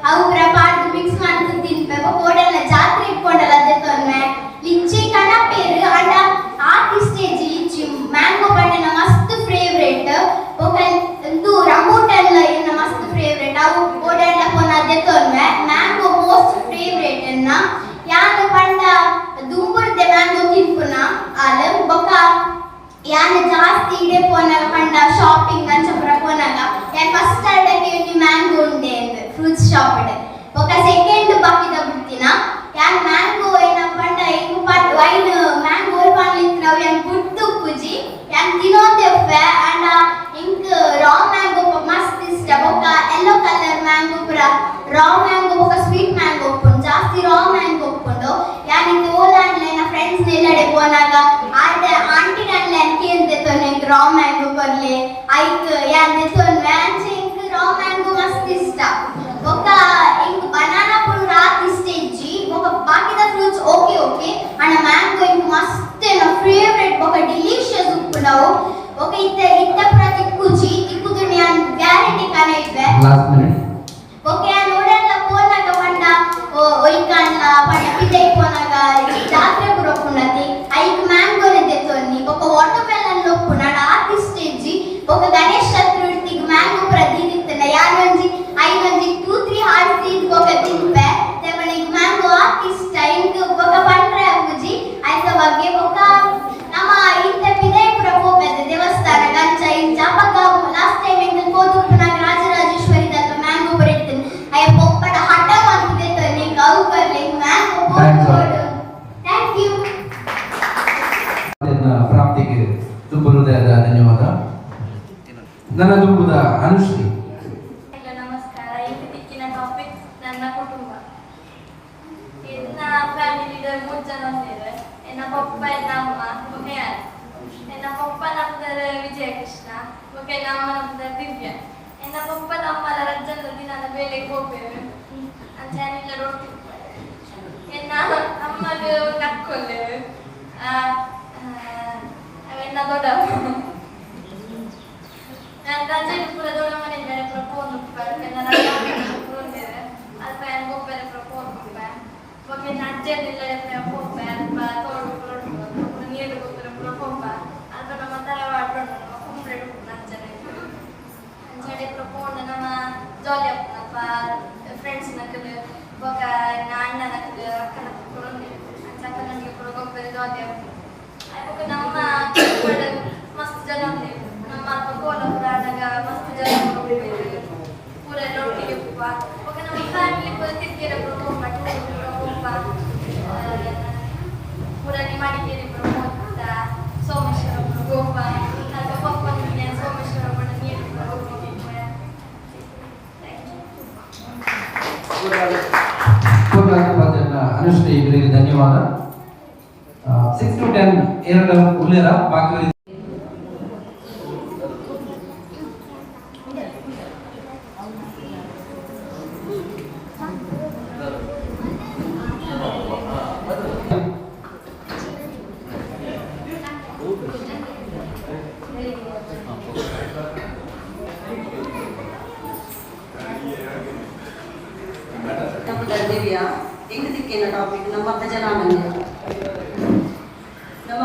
ಅವು ಪಾರ್ದು ಮಿಕ್ಸ್ ಮಾಡ್ದು ತಿನ್ಪೆ ಓಡೆಲ್ಲ ಜಾತ್ರೆ ಇಟ್ಕೊಂಡಲ್ಲ ದೆತ್ತೊನ್ನೆ ಲಿಚ್ಚಿ ಕಣಪೇರು ಅಂಡ ಆರ್ಟ್ ಸ್ಟೇಜ್ ಲಿಚ್ಚಿ ಮ್ಯಾಂಗೋ ಪಂಡೆನ ಮಸ್ತ್ ಫೇವರೇಟ್ ಒಕ್ಕ ಎಂತು ರಂಬೂಟನ್ ಎನ್ನ ಮಸ್ತ್ ಫೇವರೇಟ್ ಅವು ಓಡೆಲ್ಲ ಪೋನ ದೆತ್ತೊನ್ನೆ ಮ್ಯಾಂಗೋ ಮೋಸ್ಟ್ ಫೇವರೇಟ್ ಎನ್ನ ಯಾನ್ ಪಂಡ ದುಂಬುರ್ದೆ ಮ್ಯಾಂಗೋ ತಿನ್ಪುನ ಆಲ ಬೊಕ್ಕ ಯಾನ್ ಜಾಸ್ತಿ ಇಡೆ ಪೋನಾಗ ಪಂಡ ಶಾಪಿಂಗ್ ಅಂಚಪುರ ಪೋನಾಗ ಯಾನ್ ಫಸ್ಟ್ ಅಡ್ಡಕ್ಕೆ ಒಂಜಿ ಮ್ಯಾಂಗೋ ಉಂಡೆ ಫ್ರೂಟ್ಸ್ ಶಾಪ್ ಡ್ ಬೊಕ್ಕ ಸೆಕೆಂಡ್ ಬಾಕಿದ ಬಿಡ್ತಿನ ಯಾನ್ ಮ್ಯಾಂಗೋ ಏನ ಪಂಡ ಎಂಗು ಪಟ್ ವೈನ್ ಮ್ಯಾಂಗೋ ಪಾನ್ಲಿತ್ರ ಯಾನ್ ಗುಡ್ಡು ಪುಜಿ ಯಾನ್ ತಿನೋದೆಪ್ಪೆ ಅಂಡ ಇಂಕ್ ರಾ ಮ್ಯಾಂಗೋ ಮಸ್ತ್ ಇಷ್ಟ ಬೊಕ್ಕ ಯೆಲ್ಲೋ ಕಲರ್ ಮ್ಯಾಂಗೋ ಪುರ ರಾ ಮ್ಯಾಂಗೋ ಬೊಕ್ಕ ಸ್ವೀಟ್ ಮ್ಯಾಂಗೋ ಉಪ್ಪುಂಡು ಜಾಸ್ತಿ ರಾ ಮ್ಯಾಂಗೋ ಉಪ್ಪುಂಡು ಯಾನ್ ಇಂಕ್ ಓಲಾಂಡ್ಲ ಎನ್ನ ಫ್ರೆಂಡ್ಸ್ ನೆಲ್ಲಡೆ ಪೋನಾಗ ಆಂಟಿ ನನ್ಲೆ ಅನ್ಕೇನ್ ದೆತ್ತೊನ್ನೆ ಇಂಕ್ ರಾ ಮ್ಯಾಂಗೋ ಕೊರ್ಲೆ ಐಕ್ ಯಾನ್ ದೆತ್ತೊನ್ನೆ ಅಂಚೆ ಇಂಕ್ ರಾ ಮ್ಯಾಂಗೋ ಮಸ್ತ್ ಇಷ್ಟ ಬೊಕ್ಕ ಇಂಕ್ ಬನಾನಾ ಪುರ ರಾತ್ ಇಷ್ಟ ಇಜ್ಜಿ ಬೊಕ್ಕ ಬಾಕಿದ ಫ್ರೂಟ್ಸ್ ಓಕೆ ಅಂಡ ಮ್ಯಾಂಗೋ ಇಂಕ್ ಮಸ್ತ್ ಎನ್ನ ಫೇವರೇಟ್ ಬೊಕ್ಕ ಡಿಲಿಷಿಯಸ್ ಉಪ್ಪುಂಡವು ಬೊಕ್ಕ ಇತ್ತ ಪುರ ತಿಕ್ಕುದು ಯಾನ್ ಗ್ಯಾರಂಟಿ ಕಾಣ ಇದ್ವೆ ಲಾಸ್ಟ್ ಮಿನಿಟ್ ಓಕೆ ನೋಡಲ್ಲ ಪೋನಾಗ ಪಂಡ ಒಯ್ಕಂಡ್ಲ ಪಂಡ ಪಿದೈ ಪೋನಾಗ ಜಾತ್ರೆ ಪುರ ಪುಂಡತಿ ಐಕ್ ಮ್ಯಾಂಗೋನೆ ದೆತ್ತೊನ್ನಿ ಬೊಕ್ಕ ವಾಟರ್ ಮೆಲನ್ ಲೊಪ್ಪುನ ಆರ್ಟ್ ಸ್ಟೇಜಿ ಬೊಕ್ಕ ಗಣೇಶ ಚತುರ್ಥಿಗ್ ಮ್ಯಾಂಗೋ ಪುರ ದೀದಿತ್ತನ ಯಾನೊಂಜಿ ಐನೊಂಜಿ 2-3 ಹಾರ್ಸ್ ದೀದ್ ಬೊಕ್ಕ ತಿನ್ಪೆ ತೆವಣಿಗ್ ಮ್ಯಾಂಗೋ ಆರ್ಟ್ ಇಷ್ಟ ಇಂಕ್ ಬೊಕ್ಕ ಪಂಡ್ರೆ ಅಪ್ಪುಜಿ ಐತ ಬಗ್ಗೆ ಬೊಕ್ಕ ನಮ್ಮ ಇಂತ ಪಿದೈ ಪುರ ಪೋಪೆದ ದೇವಸ್ಥಾನ ಗಂಚ ಇಂಚ ಬೊಕ್ಕ ಲಾಸ್ಟ್ ಟೈಮ್ ಇಂದ ಕೋದುಪ್ಪುನಾಗ ರಾಜರಾಜೇಶ್ವರಿ ದತ್ತ ಮ್ಯಾಂಗೋ ಪುರ ಇಡ್ತೀನಿ ಅಯ್ಯ ಪೊಪ್ಪಟ ಹಠ ಮಾಡ್ತಿದ್ದೆ ತೊನ್ನಿ ಗೌ ಬರ್ಲಿ ಮ್ಯಾಂಗೋ ಬೋರ್ಡ್ ಥ್ಯಾಂಕ್ ಯು ಪ್ರಾಪ್ತಿಗೆ ತುಂಬ ಹೃದಯದ ಧನ್ಯವಾದ. ನನ್ನ ತುಂಬದ ಅನುಶ್ರೀ ನಮಸ್ಕಾರ. ಇಂದು ದಿಕ್ಕಿನ ಟಾಪಿಕ್ ನನ್ನ ಕುಟುಂಬ. ಎನ್ನ ಫ್ಯಾಮಿಲಿದ 3 ಜನ ಸೇರೆ ಎನ್ನ ಪಪ್ಪ ಎನ್ನ ಅಮ್ಮ ಮತ್ತೆ ಯಾರು ಎನ್ನ ಪಪ್ಪ ನಮ್ಮದರ ವಿಜಯಕೃಷ್ಣ ಮತ್ತೆ ನಮ್ಮ ನಮ್ಮದ ದಿವ್ಯ ಎನ್ನ ಪಪ್ಪ ನಮ್ಮರ ರಜ್ಜನ ದಿನದ ಬೇಲೆಗೆ ಹೋಗ್ಬೇವೆ ಅಂಚೆಲ್ಲ ರೊಟ್ಟಿ ಎನ್ನ ಅಮ್ಮಗ ಕಟ್ಕೊಲ್ಲೆ ಅವೆನ್ನ ದೊಡ್ಡವ ನಾನು ರಜೆ ಪೂರ ದೊಡ್ಡ ಮನೆಯಿಂದ ಪ್ರಪೋನ್ ನನ್ನ ರಜೆ ಅಲ್ಪ ಏನು ಗೊಬ್ಬರ ಪ್ರಪೋನ್ ಓಕೆ ಅಜ್ಜನಿಲ್ಲ ಹೋಗ್ಬೆ ಅಲ್ಪ ತೋಡು ನೀರು ಗೊಬ್ಬರ ಪ್ರಪೋಪ ಅಲ್ಪ ನಮ್ಮ ತರವಾಡು ನಮ್ಮ ಕುಂಬ್ರೆ ಅಂಚನೆ ಅಂಚನೆ ಪ್ರಪೋನ್ ನಮ್ಮ ಜಾಲಿ ಅಪ್ಪ ಫ್ರೆಂಡ್ಸ್ ನಕ್ಕಲು ಬೊಕ ಅಣ್ಣ ನಕ್ಕಲು ಅಕ್ಕನ ಕೊಡೋದು ಅಂಚ ಅಕ್ಕ ನನಗೆ ಕೊಡೋ ಗೊಬ್ಬರ ಜಾಲಿ ಅಪ್ಪ ಅದಕ್ಕೆ ನಮ್ಮ ಮಸ್ತ್ ಜನ ನಮ್ಮ ಅಪ್ಪ ಕೋಲಪುರ ಆದಾಗ ಮಸ್ತ್ ಜನ ಪೂರ ಎಲ್ಲ ಒಟ್ಟಿಗೆ ಹೋಗುವ ಬೊಕ ನಮ್ಮ ಫ್ಯಾಮಿಲಿ ಪೂರ ತಿರ್ಗೇರ ಪ್ರಪೋಪ ಟೂರ್ ಪೂರ ಮಡಿಕೇರಿ ಪುರ ಹೋಗ್ತ ಸೋಮೇಶ್ವರ ಪುರ ಗೋಪ ಅಲ್ಪ ಪಪ್ಪನಿಗೆ ಸೋಮೇಶ್ವರ ಪುರ ನೀರು ಪುರ ಹೋಗ್ತಿದ್ದೆ ಅನುಶ್ರೀ ಇವರಿಗೆ ಧನ್ಯವಾದ. 6 to 10 ಎರಡು ಉಲ್ಲೇರ ಬಾಕಿ ದಿವ್ಯ ಇಂದು ದಿಕ್ಕಿನ ಟಾಪಿಕ್ ನಮ್ಮ ಭಜನಾ ಮಂದಿರ. ನಮ್ಮ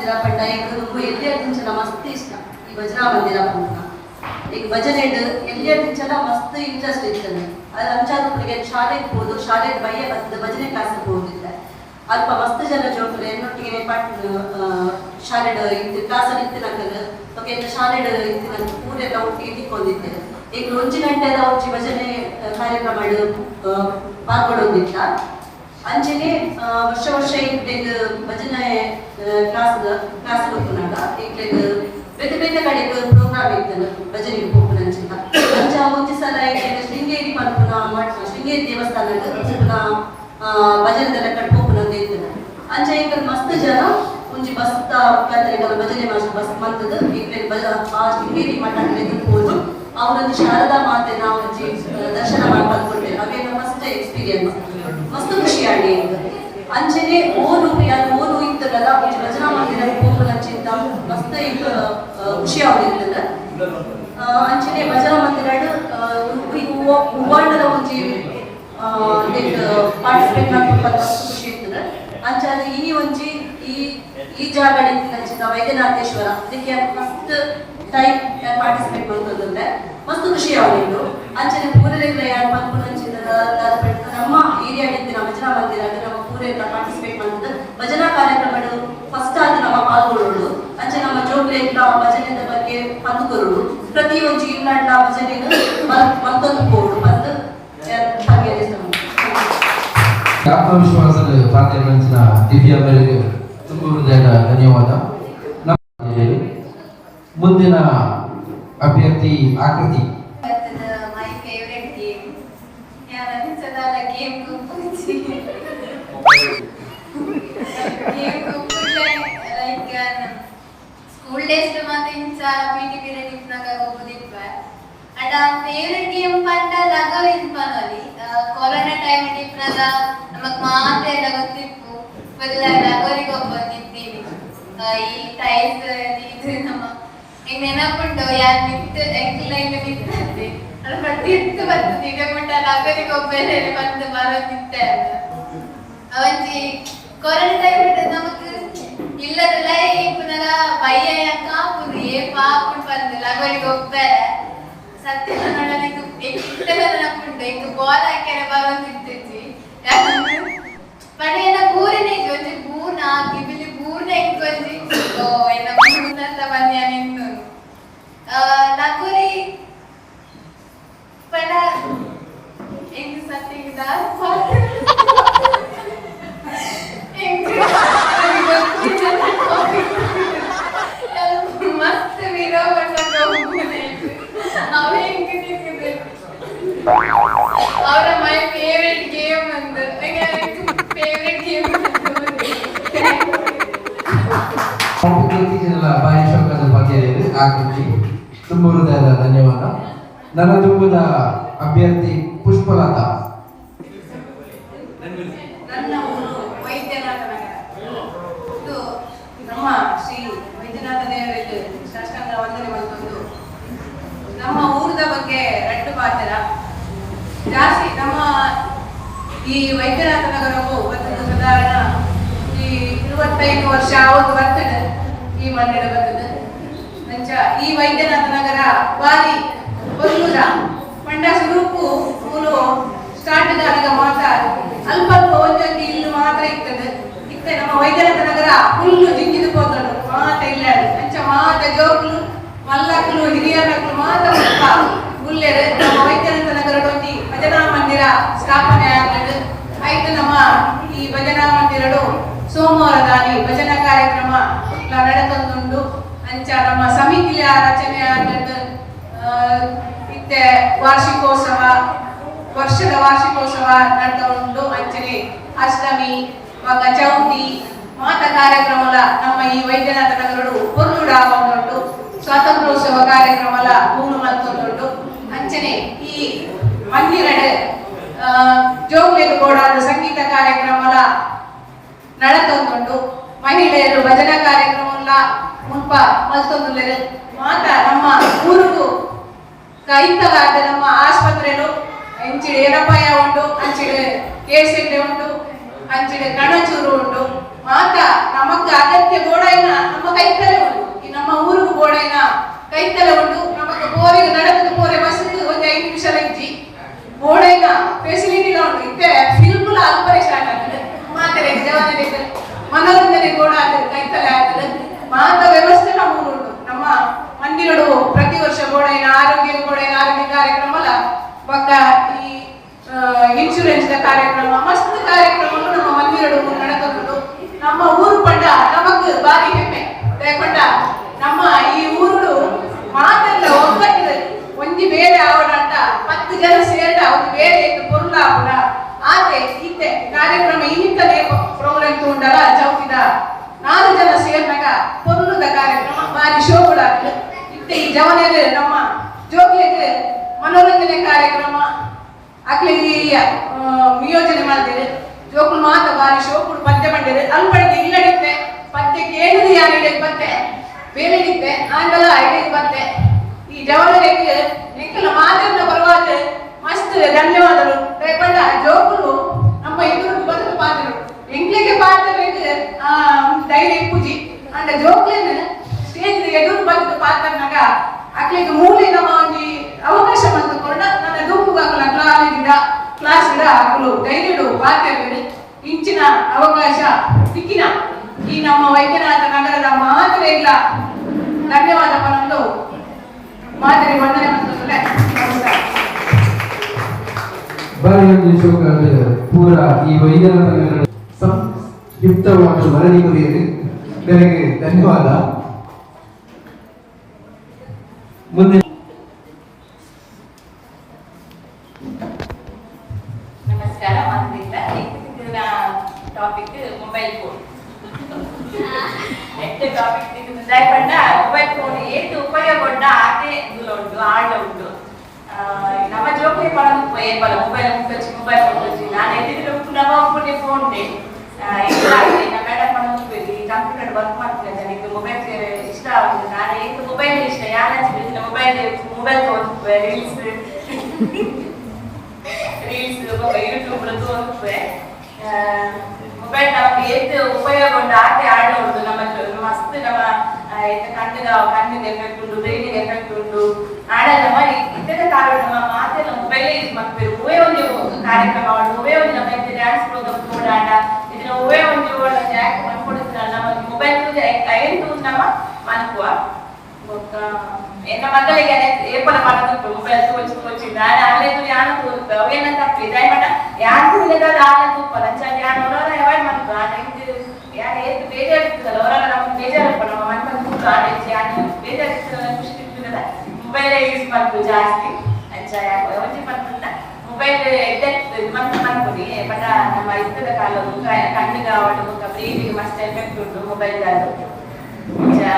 ಮಂದಿರ ಪಂಡ ಈಗ ಎಲ್ಲಿಯದಿಂಚಲ ಮಸ್ತ್ ಇಷ್ಟ ಈ ಭಜನಾ ಮಂದಿರ ಪಂಡ ಈಗ ಭಜನೆ ಎಲ್ಲಿಯದಿಂಚಲ ಮಸ್ತ್ ಇಂಟ್ರೆಸ್ಟ್ ಇರ್ತದೆ ಅದು ಅಂಚಾದ ಶಾಲೆಗೆ ಹೋದು ಶಾಲೆ ಬಯ್ಯ ಬರ್ತದೆ ಭಜನೆ ಕ್ಲಾಸಿಗೆ ಹೋಗಿದ್ದೆ ಅಲ್ಪ ಮಸ್ತ್ ಜನ ಜೋಕುಲು ಎನ್ನೊಟ್ಟಿಗೆ ಶಾಲೆ ಇತ್ತು ಕ್ಲಾಸಲ್ಲಿ ಇತ್ತಿನಕಲು ಓಕೆ ಶಾಲೆ ಇತ್ತಿನ ಊರೆಲ್ಲ ಒಟ್ಟಿಗೆ ತಿಕ್ಕೊಂಡಿದ್ದೆ ಈಗ 1 ಗಂಟೆದ ಒಂಜಿ ಭಜನೆ ಕಾರ್ಯಕ್ರಮ ಪಾಲ್ಗೊಳ್ಳೋದಿಲ್ಲ ಅಂಚನೆ ವರ್ಷ ಈಗ ಭಜನೆ ಕ್ಲಾಸ್ ಹೋಗ್ನಾಗ ಈಗ ಬೇರೆ ಬೇರೆ ಕಡೆಗೆ ಪ್ರೋಗ್ರಾಮ್ ಇರ್ತದೆ ಭಜನೆಗೆ ಹೋಗ್ನ ಅಂಚಿನ ಅಂಚ ಒಂಜಿ ಸಲ ಶೃಂಗೇರಿ ಶೃಂಗೇರಿ ದೇವಸ್ಥಾನದ ಭಜನೆದೆಲ್ಲ ಕಟ್ಕೋಪುನ ಅಂತ ಇರ್ತದೆ ಅಂಚ ಈಗ ಮಸ್ತ್ ಜನ ಒಂಜಿ ಬಸ್ ಭಜನೆ ಬಸ್ ಮಂತದ ಈಗ ಆ ಶೃಂಗೇರಿ ಮಠ ಹೋದು ಅವರೊಂದು ಶಾರದಾ ಮಾತೆ ನಾವು ದರ್ಶನ ಮಾಡ್ಕೊಳ್ತೇವೆ ಅವೇನು ಫಸ್ಟ್ ಎಕ್ಸ್ಪೀರಿಯನ್ಸ್ ಮಸ್ತ್ ಖುಷಿ ಆಡಿ ಅಂಚನೆ ಓನು ಇತ್ತದಲ್ಲ ಭಜನಾ ಮಂದಿರ ಹೋಗಲಂಚಿಂತ ಮಸ್ತ್ ಖುಷಿ ಆಗಿರ್ತದೆ ಅಂಚನೆ ಭಜನಾ ಮಂದಿರ ಹೂವಾಂಡದ ಒಂಜಿ ಪಾರ್ಟಿಸಿಪೇಟ್ ಮಾಡ್ಕೊಂಡು ಮಸ್ತ್ ಖುಷಿ ಇರ್ತದೆ ಅಂಚಾದ ಈ ಜಾಗ ಅಂಚಿನ ವೈದ್ಯನಾಥೇಶ್ವರ ಅದಕ್ಕೆ ಫಸ್ಟ್ ಟೈಮ್ ಪಾರ್ಟಿಸಿಪೇಟ್ ಮಾಡ್ತದಂದ್ರೆ ಮಸ್ತ್ ಖುಷಿ ಆಗಿತ್ತು ಅಂಚನೆ ಪೂರೆಲ್ಲ ಯಾರು ಬಂದ್ಕೊಂಡು ಅಂಚಿನ ನಮ್ಮ ಏರಿಯಾ ಇದ್ದಿನ ಭಜನಾ ಮಂದಿರ ನಮ್ಮ ಪೂರೆಲ್ಲ ಪಾರ್ಟಿಸಿಪೇಟ್ ಮಾಡ್ತದೆ ಭಜನಾ ಕಾರ್ಯಕ್ರಮಗಳು ಫಸ್ಟ್ ಆಗಿ ನಮ್ಮ ಪಾಲ್ಗೊಳ್ಳೋದು ಅಂಚೆ ನಮ್ಮ ಜೋಗ್ಲೆಲ್ಲ ಭಜನೆದ ಬಗ್ಗೆ ಪಂದುಕೊರೋಡು ಪ್ರತಿ ಒಂಜಿ ಇಲ್ಲಾಡ್ಲ ಭಜನೆ ಮತ್ತೊಂದು ಬೋರ್ಡು ಬಂದು ಹಾಗೆ ಆತ್ಮವಿಶ್ವಾಸದ ಪಾತ್ರಗಳಂಚಿನ ದಿವ್ಯ ಮೇರೆಗೆ ತುಂಬ ಹೃದಯದ ಧನ್ಯವಾದ. ಮುಂದಿನ ಅಭ್ಯರ್ಥಿ ಆಕೃತಿ. My favorite game. Game school days to matincha PT period ipnaga gopudippa. And favorite game panda lagavin panali. Corona time ipnaga namak maatre ella gottippu. Vella lagori goppandittivi. Ee tiles idu nama ಈಗ ನೆನಪುಂಟು ಯಾರು ಮಿತ್ತು ಎಂಕ್ಲೈನ್ ಮಿತ್ತಂತೆ ಅದು ಬರ್ತಿತ್ತು ಬರ್ತದೆ ಈಗ ಮುಟ್ಟ ನಗರಿಗೆ ಒಬ್ಬರೇ ಬಂದು ಬರೋದಿತ್ತೆ ಅವಂಜಿ ಕೊರೋನಾ ಟೈಮ್ ನಮಗೆ ಇಲ್ಲದಲ್ಲ ಪುನಃ ಭಯ ಕಾಪುದು ಏ ಪಾಪುಂಡು ಬಂದು ನಗರಿಗೆ ಒಬ್ಬರೇ ಸತ್ಯ ನೋಡಲಿಕ್ಕೆ ಇಷ್ಟೆಲ್ಲ ನೆನಪುಂಟು ಈಗ ಬಾಲ್ ಹಾಕ್ಯಾರ ಬರೋದಿರ್ತಿದ್ವಿ ಪಡೆಯನ್ನ ಬೂರಿನ ಒಂಜಿ ಬೂರ್ನ ಹಾಕಿ ಬಿಲ್ಲಿ ಬೂರ್ನ ಇಟ್ಕೊಂಡಿ ಎಲ್ಲ ಬೂರ್ನಂತ ಬಂದ್ಯ ನಿಂತು ನಗುರಿ ಪಡ ಹೆಂಗ್ ಸತ್ತಿಗಿದ ಮಸ್ತ್ ವೀರೋ ಅವ ಹೆಂಗ್ ಅವರ ಮೈ ಫೇವ್ರೆಟ್ ಗೇಮ್ ಅಂದ ಫೇವ್ರೆಟ್ ಗೇಮ್ ಬಾಯಿ ಶೋಕದ ಬಗ್ಗೆ ಆಕೃತಿ ತುಂಬ ಹೃದಯದ ಧನ್ಯವಾದ. ನನ್ನ ತುಂಬದ ಅಭ್ಯರ್ಥಿ ಪುಷ್ಪಲತಾ. ನನ್ನ ಊರು ವೈದ್ಯನಾಥ ನಗರ. ಇದು ನಮ್ಮ ಶ್ರೀ ವೈದ್ಯನಾಥ ದೇವರಿಗೆ ಸಾಷ್ಟಾಂಗ ವಂದನೆ ಮತ್ತೊಂದು. ನಮ್ಮ ಊರದ ಬಗ್ಗೆ ರಟ್ಟು ಪಾತ್ರ ಜಾಸ್ತಿ ನಮ್ಮ ಈ ವೈದ್ಯನಾಥ ನಗರವು ಒಂದು ಸಾಧಾರಣ ಈ 25 ವರ್ಷ ಆವತ್ತು ಬರ್ತದೆ ಈ ಮಂದಿರ ಬರ್ತದೆ ನಂಚ ಈ ವೈದ್ಯನಾಥ ನಗರ ಬಾರಿ ಒಲ್ಲೂರ ಪಂಡ ಸ್ವರೂಪು ಮೂಲು ಸ್ಟಾರ್ಟ್ ಆದಾಗ ಮಾತ್ರ ಅಲ್ಪ ಒಂದೊಂದು ಇಲ್ಲು ಮಾತ್ರ ಇರ್ತದೆ ಇತ್ತೆ ನಮ್ಮ ವೈದ್ಯನಾಥ ನಗರ ಫುಲ್ಲು ಜಿಂಗಿದು ಹೋದಳು ಮಾತ ಇಲ್ಲ ಅಂಚ ಮಾತ ಜೋಕ್ಲು ಮಲ್ಲಕ್ಲು ಹಿರಿಯರ್ನಕ್ಲು ಮಾತ ಗುಲ್ಲೆರು ನಮ್ಮ ವೈದ್ಯನಾಥ ನಗರದೊಂದಿ ಭಜನಾ ಮಂದಿರ ಸ್ಥಾಪನೆ ಆಗ್ತದೆ ಆಯ್ತು. ನಮ್ಮ ಈ ಭಜನಾ ಮಂದಿರಡು ಸೋಮವಾರ ದಾನಿ ಭಜನಾ ಕಾರ್ಯಕ್ರಮ ನಡೆದುಂಡು ಅಂಚ ನಮ್ಮ ಸಮಿತಿಯ ರಚನೆ ಆದ ಇತ್ತೆ ವಾರ್ಷಿಕೋತ್ಸವ ವರ್ಷದ ವಾರ್ಷಿಕೋತ್ಸವ ನಡೆದುಂಡು ಅಂಚನೆ ಅಷ್ಟಮಿ ಮಗ ಚೌತಿ ಮಾತ ಕಾರ್ಯಕ್ರಮಲ ನಮ್ಮ ಈ ವೈದ್ಯನಾಥ ನಗರಡು ಹೊರಡುಂಡು ಸ್ವಾತಂತ್ರ್ಯೋತ್ಸವ ಕಾರ್ಯಕ್ರಮಲ ಮೂರು ಮತ್ತೊಂದುಂಡು ಅಂಚನೆ ಈ ಮಂದಿರಡು ಜೋಗ್ಲೆದು ಕೂಡ ಸಂಗೀತ ಕಾರ್ಯಕ್ರಮಲ ನಡೆದುಂಡು ಮಹಿಳೆಯರು ಭಜನಾ ಕಾರ್ಯಕ್ರಮ ಮುಲ್ಪ ಮಲ್ತೊಂದುಲ್ಲೆರು ಮಾತ ನಮ್ಮ ಊರಿಗೂ ಕೈತಲಾದ ನಮ್ಮ ಆಸ್ಪತ್ರೆಲು ಅಂಚಿಡು ಎಡಪಾಯ ಉಂಟು ಅಂಚಿಡು ಕೇಸೆಡ್ಡೆ ಉಂಟು ಅಂಚಿಡು ಕಣಚೂರು ಉಂಟು ಮಾತ ನಮಗ ಅಗತ್ಯ ಗೋಡ ನಮ್ಮ ಯೋಜನೆ ಕೂಡ ಕೈತಲೆ ಆಗ್ತದೆ ಮಾತ ವ್ಯವಸ್ಥೆ ನಮ್ಮ ನಮ್ಮ ಮಂದಿರಡು ಪ್ರತಿ ವರ್ಷ ಗೋಡೆಯ ಆರೋಗ್ಯ ಕಾರ್ಯಕ್ರಮ ಪಕ್ಕ ಈ ಇನ್ಶೂರೆನ್ಸ್ ಕಾರ್ಯಕ್ರಮ ಮಸ್ತ್ ಕಾರ್ಯಕ್ರಮಗಳು ನಮ್ಮ ಮಂದಿರಡು ನಡೆದುಕೊಂಡು ನಮ್ಮ ಊರು ಪಂಡ ನಮಗ್ ಬಾರಿ ಹೆಮ್ಮೆ ಯಾಕೊಂಡ ನಮ್ಮ ಈ ಊರು ಮಾತೆಲ್ಲ ಒಗ್ಗಟ್ಟಿದೆ ಒಂಜಿ ಬೇರೆ ಆವಡಾಟ 10 ಜನ ಸೇರಿದ ಒಂದು ಬೇರೆ ಪೊರ್ಲ ಆವಡ ಆದ್ರೆ ಇತ್ತೆ ಕಾರ್ಯಕ್ರಮ ಇನ್ನಿತನೇ ಪ್ರೋಗ್ರಾಮ್ ತಗೊಂಡಲ್ಲ ಚೌಕಿದ 4 ಜನ ಸೇರಿದಾಗ ಪೊರ್ಲುದ ಕಾರ್ಯಕ್ರಮ ಬಾರಿ ಶೋಭುಡ ಇತ್ತೆ ಈ ಜವನೇರು ನಮ್ಮ ಜೋಗ್ಲಿಗೆ ಮನೋರಂಜನೆ ಕಾರ್ಯಕ್ರಮ ಅಕ್ಲಿಗೆ ನಿಯೋಜನೆ ಮಾಡಿದ್ದೇವೆ ಜೋಕುಲು ಮಾತ ಬಾರಿ ಶೋಕುಡು ಪದ್ಯ ಮಾಡಿದ್ದೇವೆ ಅಲ್ಪಡಿಗೆ ಇಲ್ಲಡಿತ್ತೆ ಪದ್ಯ ಕೇಳಿದ್ರೆ ಯಾರು ಬತ್ತೆ ಬೇರೆ ಇತ್ತೆ ಆಂಗಲ ಐಡಿಗೆ ಬತ್ತೆ ಈ ಜವನರಿಗೆ ನಿಖಿಲ ಮಾತನ್ನ ಬರುವಾಗ ಮಸ್ತ್ ಧನ್ಯವಾದಗಳು ರೇಪಂಡ ಜೋಕುಲು ನಮ್ಮ ಎದುರು ಬದುಕು ಪಾತ್ರರು ಎಂಗ್ಲಿಗೆ ಪಾತ್ರರಿಗೆ ಧೈರ್ಯ ಪೂಜಿ ಅಂಡ ಜೋಕ್ಲೇನ ಸ್ಟೇಜ್ ಎದುರು ಬದುಕು ಪಾತ್ರನಾಗ ಅಕ್ಲಿಗೆ ಮೂಲೆ ನಮ್ಮ ಒಂದು ಅವಕಾಶ ಬಂದುಕೊಂಡ ನನ್ನ ದೂಪುಗಾಗಲ ಕ್ಲಾಸ್ ಗಿಡ ಹಾಕಲು ಧೈರ್ಯಡು ಪಾತ್ರವಿದೆ ಇಂಚಿನ ಅವಕಾಶ ಸಿಕ್ಕಿನ ಈ ನಮ್ಮ ವೈದ್ಯನಾಥ ನಗರದ ಮಾತ್ರ ಇಲ್ಲ ಧನ್ಯವಾದ ಪರಲು ಮಾದರಿ ವಂದನೆ ಮಾಡ್ತಾರೆ ಬಾರಿ ಶೋಕ ಪೂರ ಈ ವೈದ್ಯನಾಥ ನಗರದ ಸಂಕ್ಷಿಪ್ತವಾದ ವರದಿ ಕುರಿಯಲು ಬೆಳಗ್ಗೆ ಧನ್ಯವಾದ. ಮುಂದೆ ನಮಸ್ಕಾರ ಮಾತಿಲ್ಲ ಇದರ ಟಾಪಿಕ್ ಮೊಬೈಲ್ ಫೋನ್ ಎಷ್ಟೇ ಟಾಪಿಕ್ ಪಂಡ ಮೊಬೈಲ್ ಫೋನ್ ಎಷ್ಟು ಉಪಯೋಗ ಉಂಟ ಆಟೆ ಉಂಟು ಆಡ ಉಂಟು ನಮ್ಮ ಜೋಕ್ಲಿ ಪಡೋದು ಏರ್ಬಲ್ಲ ಮೊಬೈಲ್ ಮುಖಚ್ಚಿ ಮೊಬೈಲ್ ಮುಖಚ್ಚಿ ನಾನು ಎದ್ದಿದ್ರೆ ನಮ್ಮ ಒಬ್ಬನೇ ಫೋನ್ ನಮ್ಮ ಮೇಡಮ್ ಪಡೋದು ಕಂಪ್ಯೂಟರ್ ವರ್ಕ್ ಮಾಡ್ತೀನಿ ನನಗೆ ಮೊಬೈಲ್ ಇಷ್ಟ ಆಗುತ್ತೆ ನಾನು ಏನು ಮೊಬೈಲ್ ಇಷ್ಟ ಯಾರು ಮೊಬೈಲ್ ರೀಲ್ಸ್ ಯೂಟ್ಯೂಬ್ ಮೊಬೈಲ್ ನಮಗೆ ಎಷ್ಟು ಉಪಯೋಗ ಉಂಟು ಆಟೆ ಆಡ ಉಂಟು ನಮ್ಮ ಮಸ್ತ್ ನಮ್ಮ ಕಣ್ಣಿಗೆ ಎಫೆಕ್ಟ್ ಉಂಟು ಬ್ರೈನಿಗೆ ಎಫೆಕ್ಟ್ ಉಂಟು ಆಡಲ್ಲ ಮಾಡಿ ಇತರ ಕಾರಣ ನಮ್ಮ ಮಾತೆಲ್ಲ ಮೊಬೈಲೇ ಯೂಸ್ ಮಾಡ್ತಾರೆ ಉವೇ ಒಂದು ಕಾರ್ಯಕ್ರಮ ಉವೇ ಒಂದು ನಮ್ಮ ಡ್ಯಾನ್ಸ್ ಪ್ರೋಗ್ರಾಮ್ ಕೂಡ ಆಡ ಇದನ್ನ ಉವೇ ಒಂದು ಜಾಕ್ ಮಾಡ್ಕೊಡುತ್ತಲ್ಲ ನಮ್ಮ ಮೊಬೈಲ್ ಐದು ನಮ್ಮ ಮನ್ಕುವ ಎನ್ನ ಮಕ್ಕಳಿಗೆ ಏಪಲ ಮಾಡೋದು ಮೊಬೈಲ್ ತೋರಿಸಿ ನಾನು ಅಲ್ಲೇ ಯಾನು ತೋರುತ್ತ ಅವೇನ ತಪ್ಪಿ ದಯಮಾಡ ಯಾರು ಇಲ್ಲದ ಆಲ ತೂಪಲ್ಲ ಅಂಚಾಗಿ ಯಾರು ಅವರ ಅವಾಯ್ಡ್ ಮಾಡ್ತಾರೆ ಯಾರು ಏತು ಬೇಜಾರಿರ್ತದಲ್ಲ ಅವರೆಲ್ಲ ನಮ್ಗೆ ಬೇಜಾರಪ್ಪ ನಮ್ಮ ಮನೆ ಕೂತು ಆಡೈತಿ ಯಾರು ಬೇಜಾರಿರ್ತದಲ್ಲ ಖುಷಿ ಇರ್ತದಲ್ಲ ಮೊಬೈಲೇ ಯೂಸ್ ಮಾಡ್ತು ಜಾಸ್ತಿ ಅಂಚ ಯಾಕೆ ಅವಧಿ ಮಾಡ್ತಿಲ್ಲ ಮೊಬೈಲ್ ಮತ್ತೆ ಮಾಡ್ಕೊಡಿ ಬಟ್ ನಮ್ಮ ಇದ್ದದ ಕಾಲವು ಕಣ್ಣಿಗೆ ಅವಳು ಬ್ರೀದಿಗೆ ಮಸ್ತ್ ಎಫೆಕ್ಟ್ ಉಂಟು ಮೊಬೈಲ್ ಅದು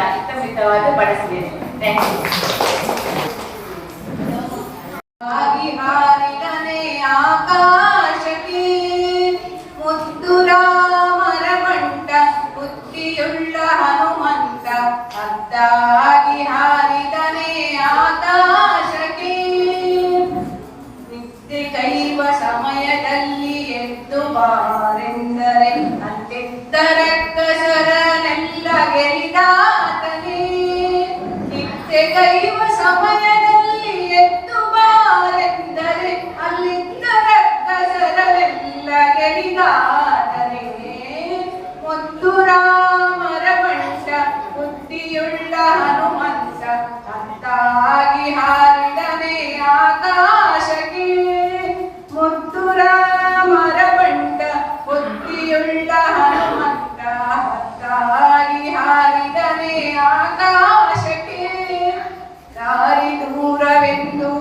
ಹಿತಮಿತವಾದ ಬಳಸಿದೆ. Thank you. ಹಾರಿದನೆ ಆಕಾಶಕ್ಕೆ ಮುದ್ದು ರಾಮರ ಬಂಟ ಬುದ್ಧಿಯುಳ್ಳ ಹನುಮಂತ ಅದ್ದಾಗಿ ಹಾರಿದನೆ ಆಕಾಶಕ್ಕೆ ನಿತ್ಯ ಕೈವ ಸಮಯದಲ್ಲಿ ಎದ್ದು ಬಾರೆಂದರೆ ಅಂತಿದ್ದರ ಕಸರನೆಲ್ಲ ಗೆಲಿದಾತನೇ ನಿತ್ಯ ಕೈವ ಸಮಯದಲ್ಲಿ ಎದ್ದು ಬಾರೆಂದರೆ ಅಲ್ಲಿದ್ದರ ಕಸರನೆಲ್ಲ ಗೆಲಿದಾತನೇ ಮುದ್ದು ರಾಮರ ಬಂಟ ಬುದ್ಧಿಯುಳ್ಳ ಹನುಮಂತ ಅಂತಾಗಿ ಹಾರಿದನೆ ಆಕಾಶಕ್ಕೆ ಮುದ್ದು ರಾಮರ ಬಂಟ ಬುದ್ಧಿಯುಳ್ಳ ಹನುಮಂತ ಹತ್ತಾಗಿ ಹಾರಿದನೆ ಆಕಾಶಕ್ಕೆ ದಾರಿ ದೂರವೆಂದು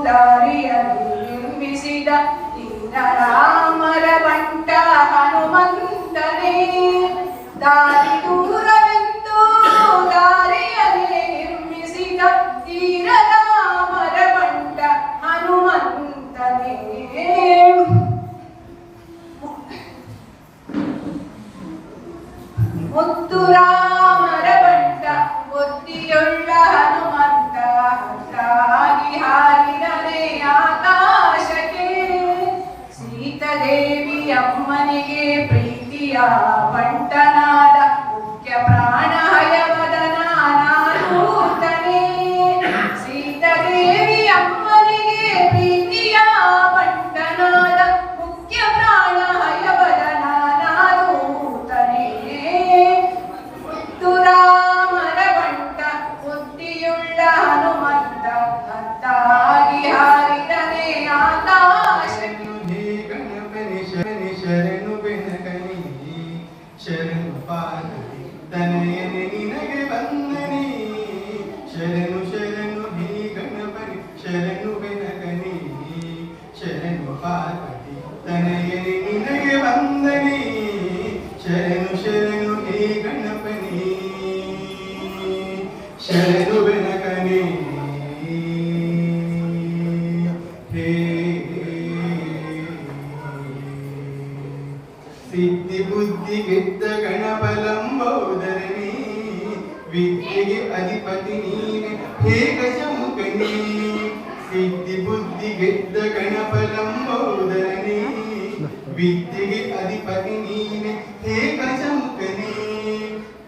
ದಾರಿಯಲ್ಲಿ ನಿರ್ಮಿಸಿದ ದೀನ ರಾಮರ ಬಂಟ ಹನುಮಂತನೇ ದಾರಿ ದೂರವೆಂದು ದಾರಿಯಲ್ಲಿ ನಿರ್ಮಿಸಿದ ದೀನ ರಾಮರ ಬಂಟ ಹನುಮಂತನೇ ಮುದ್ದು ರಾಮರ ಬಂಟ ಬುದ್ಧಿಯುಳ್ಳ ಹನುಮಂತ ಹತ್ತಾಗಿ ಹಾರಿದನೆ ಆಕಾಶಕ್ಕೆ ಸೀತಾದೇವಿ ಅಮ್ಮನಿಗೆ ಪ್ರೀತಿಯ ಬಂಟನಾದ ಮುಖ್ಯ ಪ್ರಾಣ ಹಯವದನ ನಾನೂತನೇ ಸೀತಾದೇವಿ ಅಮ್ಮನಿಗೆ ಪ್ರೀತಿಯ ಬಂಟನಾದ ಮುಖ್ಯ ಪ್ರಾಣ ಹಯವದನ ನಾನೂತನೇ ಶರಣು ಬೆನಕನೆ ಹೇ ಸಿದ್ಧಿ ಬುದ್ಧಿ ಗೆದ್ದ ಗಣಬಲಂಬೋದರನೇ ವಿದ್ಯೆಗೆ ಅಧಿಪತಿ ನೀನೆ ಹೇ ಗಜಮುಖನೇ ಸಿದ್ಧಿ ಬುದ್ಧಿ ಗೆದ್ದ ಗಣಬಲಂಬೋದರನೇ ವಿದ್ಯೆಗೆ ಅಧಿಪತಿ ನೀನೆ ಹೇ ಗಜಮುಖನೇ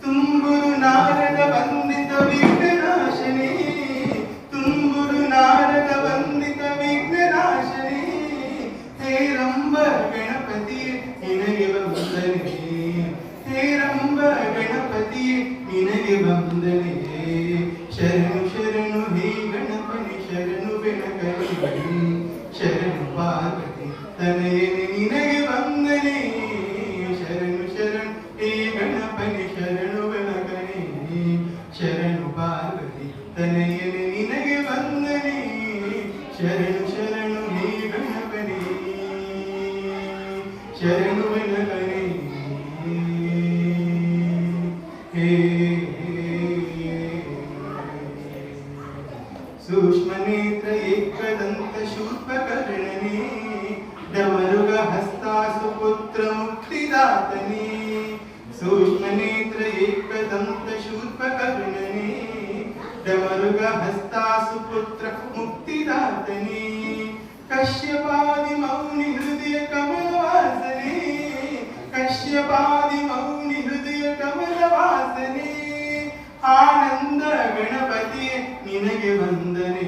ತುಂಬುರು ನಾರದ ವಂದಿತ ವಿಘ್ನನಾಶನೇ ತುಂಬುರು ನಾರದ ವಂದಿತ ವಿಘ್ನನಾಶನೇ ಹೇ ರಂಭ ಗಣಪತಿ ನಿನಗೆ ವಂದನೆ ಹೇ ರಂಭ ಗಣಪತಿ ನಿನಗೆ ವಂದನೆ ಶರಣು ಶರಣು ಹೇ ಗಣಪನಿ ಶರಣು ಬೆನಕನಿ ಶರಣು ಪಾರ್ವತಿ ತನಯನೆ ನಿನಗೆ ವಂದನೆ ಶರಣು ಶರಣು ಹೇ ಗಣಪನಿ ಶರಣು ಬೆನಕನಿ ಶರಣು ಪಾರ್ವತಿ ತನಯನೆ ನಿನಗೆ ವಂದನೆ ಶರಣು ಶರಣು ಹೇ ಗಣಪನಿ ಶರಣು ಬೆನಕನಿ ಹೇ सूक्ष्म नेत्र एकदंत शूर्पकर्णने डमरुग हस्तासु पुत्र मुक्तिदातने सूक्ष्म नेत्र एकदंत शूर्पकर्णने डमरुग हस्तासु पुत्र मुक्तिदातने कश्यपादि मौनि हृदय कमलवासने कश्यपादि मौनि हृदय कमलवासने आनंद गणपति निनगे वंदने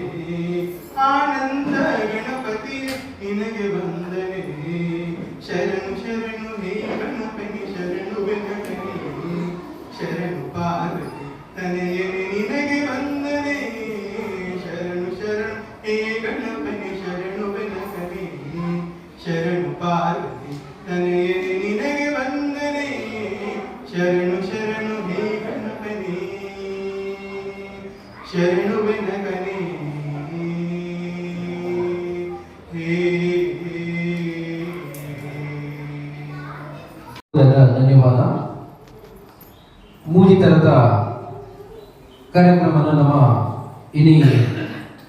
आनंद गणपति निनगे वंदने शरणु शरणु हे गणपति शरणु बेनकने शरणु पार्वती तनयने निनगे वंदने शरणु शरणु हे गणपति शरणु बेनकने शरणु पार्वती तनयने निनगे वंदने शरणु शरणु हे गणपति ಶರಣು ಬೆನಕನೆ ಧನ್ಯವಾದ. ಮೂಜಿ ತರದ ಕಾರ್ಯಕ್ರಮನ ನಮ್ಮ ಇನಿ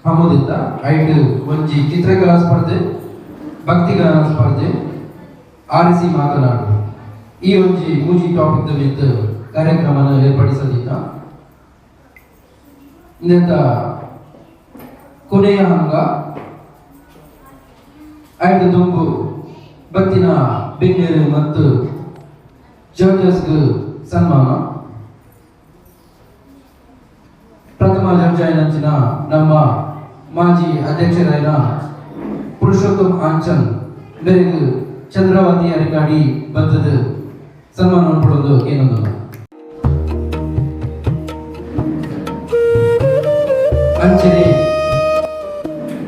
ಹಮ್ಮದಿದ್ದ ಐಟ್ ಒಂಜಿ ಚಿತ್ರಕಲಾ ಸ್ಪರ್ಧೆ ಭಕ್ತಿಗಾನ ಸ್ಪರ್ಧೆ ಆರಿಸಿ ಮಾತನಾಡು ಈ ಒಂಜಿ ಮೂಜಿ ಟಾಪಿಕ್ ವಿತ್ ಕಾರ್ಯಕ್ರಮನ ಏರ್ಪಡಿಸಲಿದ್ದ ಇಂಥ ಕೊನೆಯ ಹಂಗ ಐದು ತುಂಬು ಬತ್ತಿನ ಬೆಂಗಳೂರು ಮತ್ತು ಜಡ್ಜಸ್ಗೆ ಸನ್ಮಾನ ಪ್ರಥಮ ಜಡ್ಜ್ ಆಯ್ನಂಚಿನ ನಮ್ಮ ಮಾಜಿ ಅಧ್ಯಕ್ಷರಾದ ಪುರುಷೋತ್ತಮ್ ಆಂಚನ್ ಬೆರಗು ಚಂದ್ರಾವತಿ ಅರಿಗಾಡಿ ಬದ್ದದ ಸನ್ಮಾನವನ್ನು ಪಡೆದು ಏನೊಂದು ಅಂಚನೆ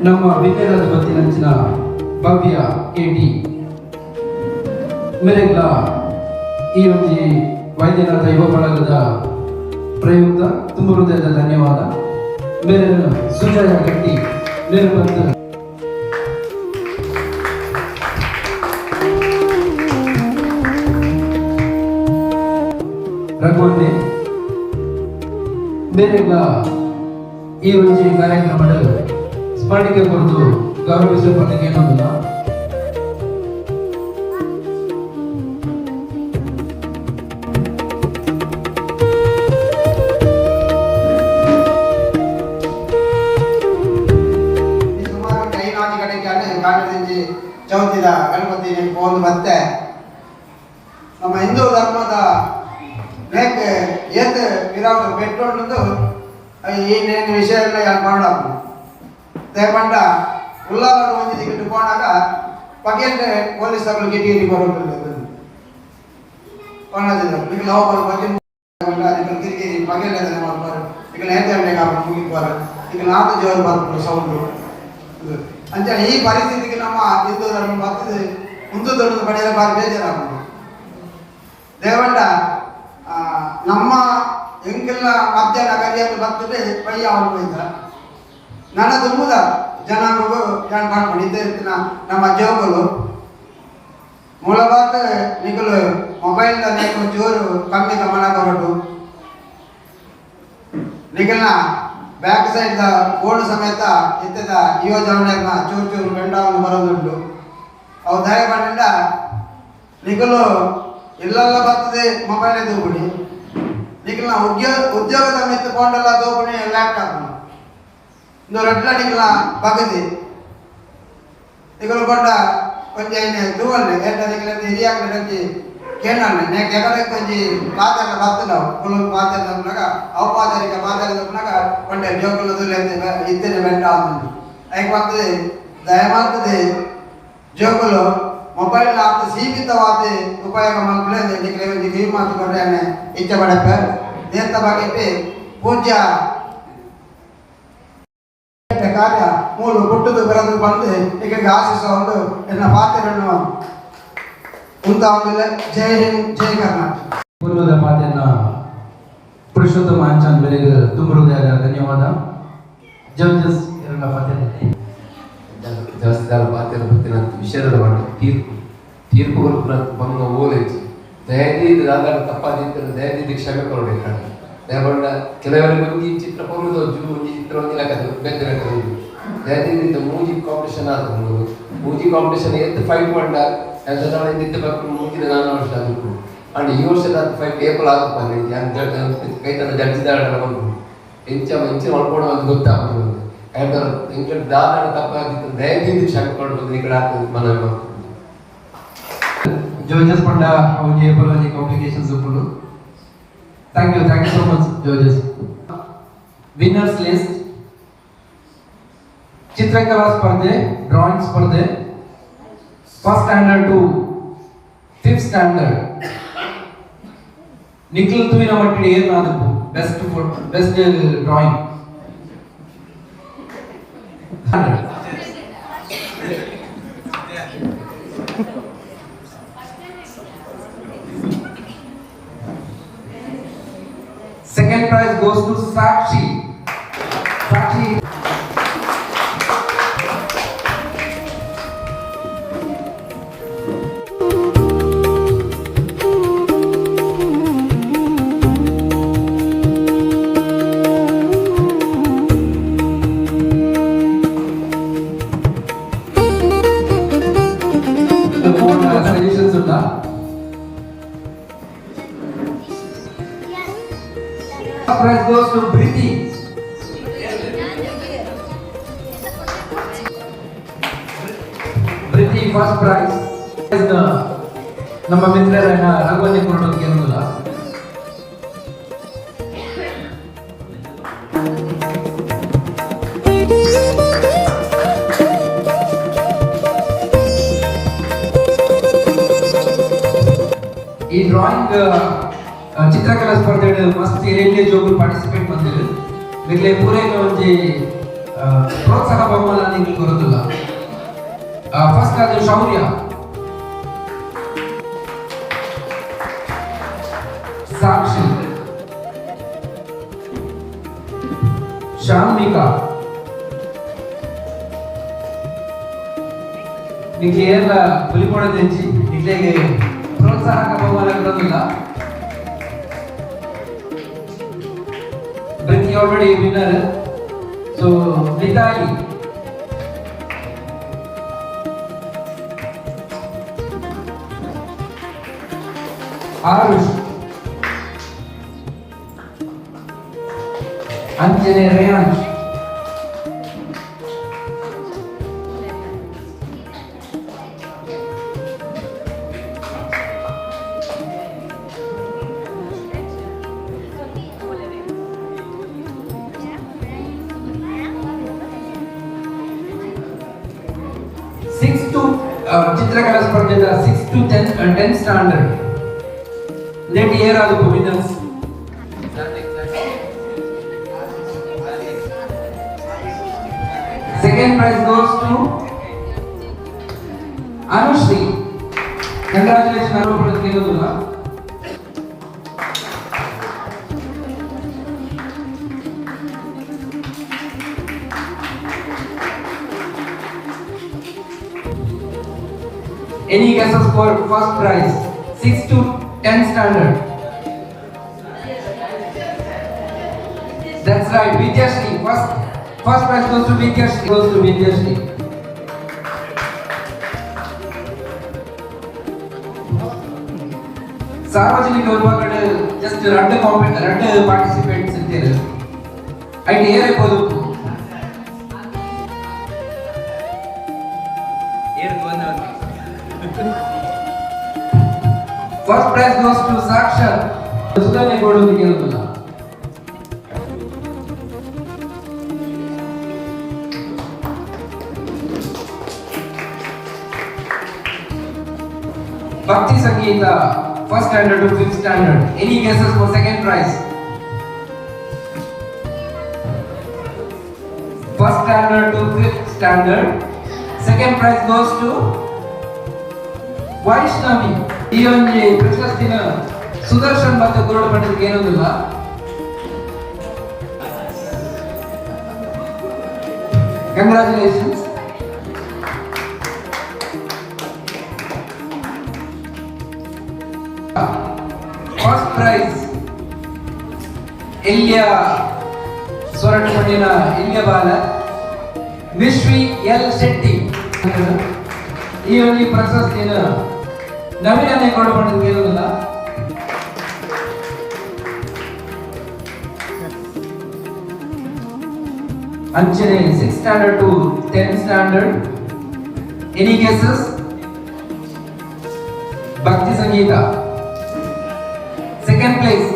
ನಮ್ಮ ವಿದ್ಯಾಲಯದ ಬತ್ತಿನಂಚಿನ ಭವ್ಯ ಕೆಟಿ ಮೇರೆಗ್ಲ ಈ ಒಂದು ವೈದ್ಯನಾಥ ಯುವ ಬಳಗದ ಪ್ರಯುಕ್ತ ತುಂಬ ಹೃದಯದ ಧನ್ಯವಾದ. ಬೇರೆ ಸುಜಯ ಗಟ್ಟಿ ಬೇರೆ ಬಂದು ರಘುವಂತೆ ಬೇರೆಗ್ಲ ಈ ಒಂದು ಕಾರ್ಯಕ್ರಮದ ಸ್ಮರಣಿಕೆ ಕುರಿತು ಗೌರವಿಸುವ ಪಟ್ಟಿಗೆ ಏನೊಂದಿಲ್ಲ. ಸುಮಾರು ಕೈನಾಟಿ ಕಡೆಗೆ ಕಾಣದಿಂದ ಚೌತಿದ ಗಣಪತಿ ನೆನಪು ಮತ್ತೆ ನಮ್ಮ ಹಿಂದೂ ಧರ್ಮದ ನೇಕ್ ಏತ್ ವಿರಾಮ ಪೆಟ್ರೋಲ್ದು ಏನೇನು ವಿಷಯ ಎಲ್ಲ ಯಾರು ಮಾಡೋದು ದೇಪಂಡ ಉಳ್ಳಾಗಡ್ಡು ಒಂದು ಟಿಕೆಟ್ போனாಗ ಪಕ್ಕೇಂದ್ರೆ ಪೊಲೀಸ್ ಅವರು ಗಿಟಿ ಬರೋದಿಲ್ಲ ಪಣದಿಲ್ಲ ಈಗ ನಾವು ಬರೋ ಬಗ್ಗೆ ಅದಕ್ಕೆ ಕಿರಿಕಿರಿ ಪಕ್ಕೇಂದ್ರೆ ಅದನ್ನ ಮಾಡ್ತಾರೆ ಈಗ ನೇತಂಡೆ ಕಾಪ ಮುಗಿತಾರೆ ಈಗ ನಾಲ್ಕು ಜೋರು ಬರ್ತಾರೆ ಸೌಂಡ್ ಅಂತ ಈ ಪರಿಸ್ಥಿತಿಗೆ ನಮ್ಮ ಹಿಂದೂ ಧರ್ಮ ಬರ್ತದೆ ಮುಂದೆ ದೊಡ್ಡದು ಪಡೆಯಲು ಬಾರಿ ಬೇಜಾರಾಗ್ತದೆ ದೇವಂಡ ನಮ್ಮ ಎಂಕೆಲ್ಲ ಮಧ್ಯಾಹ್ನ ಕರಿಯಲ್ಲಿ ಬರ್ತದೆ ಪಯ್ಯ ಅವರು ಹೋಯ್ತ ನನ್ನ ತುಂಬುದ ಜನಾಂಗಗಳು ಜಾಣ ಮಾಡ್ಕೊಂಡು ಇದ್ದೇ ಇರ್ತೀನ ನಮ್ಮ ಜೋಗಲು ಮೂಲಭಾತ ನಿಗಲು ಮೊಬೈಲ್ ನೇಕು ಜೋರು ಕಮ್ಮಿ ಗಮನ ಕೊರಟು ನಿಖಲ್ನ ಬ್ಯಾಕ್ ಸೈಡ್ ಬೋರ್ಡ್ ಸಮೇತ ಎತ್ತದ ಯುವಜನರನ್ನ ಚೂರು ಚೂರು ಬೆಂಡವನ್ನು ಬರೋದುಂಟು. ಅವು ದಯಮಾಡಿಂದ ನಿಖಲು ಇಲ್ಲೆಲ್ಲ ಬರ್ತದೆ ಮೊಬೈಲ್ ತೋಪುಣಿ, ನಿಖಲ್ನ ಉದ್ಯೋಗ ಸಮೇತ ಕೊಂಡೆಲ್ಲ ತೋಪುಣಿ ಲ್ಯಾಪ್ಟಾಪ್ ಇಂದು ರೆಡ್ಲ ನಿಖಲ ಬಗದಿ ನಿಖಲು ಕೊಂಡ ಕೊಂಚ ದೂವಲ್ಲಿ ಏಟ ನಿಖಲ ಹಿರಿಯಾಕಿ ಕೇಳಣ್ಣೆ ನೇ ಕೆಗಡೆ ಕೊಂಚಿ ಪಾತ್ರೆ ಬರ್ತದವು ಕುಲುಕು ಪಾತ್ರೆ ತಪ್ಪನಾಗ ಔಪಚಾರಿಕ ಪಾತ್ರೆ ತಪ್ಪನಾಗ ಕೊಂಡೆ ಜೋಕುಲ ಇದ್ದೇನೆ ಬೆಂಟ ಆಗುಂಟು ಅದಕ್ಕೆ ಬರ್ತದೆ ದಯಮಾಡ್ತದೆ ಜೋಕುಲು ಮೊಬೈಲ್ ಆತ ಸೀಮಿತವಾದ ಉಪಯೋಗ ಮಾಡ್ಕೊಳ್ಳೋದು ನಿಖಲೆ ಒಂದು ಕಿವಿ ಮಾತು ಕೊಟ್ಟರೆ ಇಚ್ಛೆ ಪಡಪ್ಪೆ ನೇತ ಬಗ್ಗೆ ಪೂಜ್ಯ ಕಾರ್ಯ ಮೂಲು ಹುಟ್ಟದು ಬರೋದು ಬಂದು ಈಗ ಆಶಿಸುವ ಒಂದು ಎನ್ನ ಪಾತ್ರೆಯನ್ನು ಉಂಟಾಗಲಿಲ್ಲ. ಜೈ ಹಿಂದ್, ಜೈ ಕರ್ನಾಟಕ. ಪೂರ್ವದ ಮಾತೆಯನ್ನ ಪುರುಷೋತ್ತಮ ಆಂಚಾನ್ ಬೆಲೆಗೆ ತುಂಬ ಹೃದಯದ ಧನ್ಯವಾದ. ಜಡ್ಜಸ್ ಎಲ್ಲ ಮಾತಾಡಿದೆ ಜಾಸ್ತಿ ಪಾತ್ರೆ ಬರ್ತೀನಿ ವಿಷಯದ ಮಾಡಿ ತೀರ್ಪುಗಳು ಭಂಗ ಓಲೈತಿ ದಯದಿ ಆಧಾರ ತಪ್ಪಾದಿದ್ದರೆ ದಯದಿ ಕ್ಷಮೆ ಕೊಡಬೇಕು. ದಯಗೊಂಡ ಕೆಲವರಿಗೆ ಒಂದು ಚಿತ್ರ ಕೊಡುವುದು ಒಂದು ಚಿತ್ರ ಒಂದಿಲ್ಲ ಬೇರೆ ದಯದಿಂದ ಮ್ಯೂಸಿಕ್ ಕಾಂಪಿಟೇಷನ್ ಆದ್ರು ಮ್ಯೂಸಿಕ್ ಕಾಂಪಿಟೇಷನ್ ಎದ್ದು ಫೈಟ್ ಮಾಡ ನಿದ್ದೆ ಬರ್ಕೊಂಡು ಮುಂದಿನ 4 ವರ್ಷ ಆಗಬೇಕು ಅಂಡ್ ಈ ವರ್ಷದ ಫೈಟ್ ಏಪಲ್ ಆಗಪ್ಪ ಕೈತನ ಜಡ್ಜಿದಾರಲ್ಲ ಬಂದು ಹೆಂಚ ಮಾಡ್ಕೊಂಡು ಒಂದು ಗೊತ್ತಾಗ್ತದೆ ಎಂಕಡ ದಾದ ತಪ್ಪಾಗಿತ್ತು ದಯದಿಂದ ಕ್ಷಮೆ ಕೊಡ್ಬೋದು ನಿಕಡೆ ಆಗ್ತದೆ ಮನವಿ ಮಾಡ್ಕೊಂಡು. ಜೋಜಸ್ ಪಂಡ ಅವನಿಗೆ ಬರೋನಿ ಕಾಂಪ್ಲಿಕೇಶನ್ಸ್ ಉಪ್ಪುಡು. ಥ್ಯಾಂಕ್ ಯು ಸೋ ಮಚ್ ಜೋಜಸ್. ವಿನ್ನರ್ಸ್ ಲಿಸ್ಟ್ ಚಿತ್ರಕಲಾ ಸ್ಪರ್ಧೆ, ಡ್ರಾಯಿಂಗ್ ಸ್ಪರ್ಧೆ, first standard to 5th standard Nikhil ತುವಿನ ಮಟ್ಟಿಗೆ ಏನಾದವು best drawing Second prize goes to Sakshi. Suggestions unda? Prize goes to Priti. Priti first prize. ನಮ್ಮ ಮಿತ್ರರನ್ನ ರಘುವನ್ನೇ ಕೊಡೋದಕ್ಕೆ ಏನಿಲ್ಲ. ಈ ಡ್ರಾಯಿಂಗ್ ಚಿತ್ರಕಲಾ ಸ್ಪರ್ಧೆ ಮಸ್ತ್ ಏರಿಯಾ ಜೋಗು ಪಾರ್ಟಿಸಿಪೇಟ್ ಬಂದಿರು ಮಿಗ್ಲೆ ಪೂರೈನ ಒಂಜಿ ಪ್ರೋತ್ಸಾಹ ಬಹುಮಾನ ನಿಮಗೆ ಕೊರೋದಿಲ್ಲ. ಫಸ್ಟ್ ಅದು ಶೌರ್ಯ, ಸಾಕ್ಷಿ, ಶಾನ್ವಿಕಾ, ನಿಮಗೆ ಎಲ್ಲ ಹುಲಿಕೊಡೋದು ಹೆಚ್ಚಿ ನಿಗ್ಲೆಗೆ ಪ್ರೋತ್ಸಾಹಕ ಬಹುಮಾನ ಕೊಡೋದಿಲ್ಲ. Britti already a winner. So Vitali, Arush, Anjane Rayansh, ಚಿತ್ರಕಲಾ ಸ್ಪರ್ಧೆದ 6th to 10th standard next year ಆದ winners. Second prize goes to Anushri. Congratulations Anushri ಗೆಲ್ಲುವುದಿಲ್ಲ. Any guesses for first prize? 6th to 10th standard. That's right, Vidyashri. First prize goes to Vidyashri. ಸಾರ್ವಜನಿಕ ವಿಭಾಗದ ಜಸ್ಟ್ ಎರಡು ಪಾರ್ಟಿಸಿಪೇಟ್ಸ್ ಇದ್ದಾರೆ ಐಟಿ ಏರಬಹುದು first prize goes to Sakshat ಸುಧಾರಣೆ ಕೊಡೋದಕ್ಕೆ ಇರುವುದಿಲ್ಲ Bhakti Sangeeta, first standard to fifth standard. Any guesses for second prize? First standard to fifth standard. Second prize goes to Vaishnavi. ಈ ಒಂದು ಪ್ರಶಸ್ತಿನ ಸುದರ್ಶನ್ ಮತ್ತು Garuda ಪಂಡಿತರಿಗೆ ಏನೊಂದಿಲ್ಲ. Congratulations. First prize Ilya Soratmandina Ilya Bala Vishwi L Shetty. ಈ ಒಂದು ಪ್ರಶಸ್ತಿನ ನವೀನತೆ ಕೊಡಬಾರದು ಕೇಳುವುದಿಲ್ಲ. ಅಂಚನೆ 6th standard to 10th standard. Any guesses? Bhakti Sangeeta. Second place.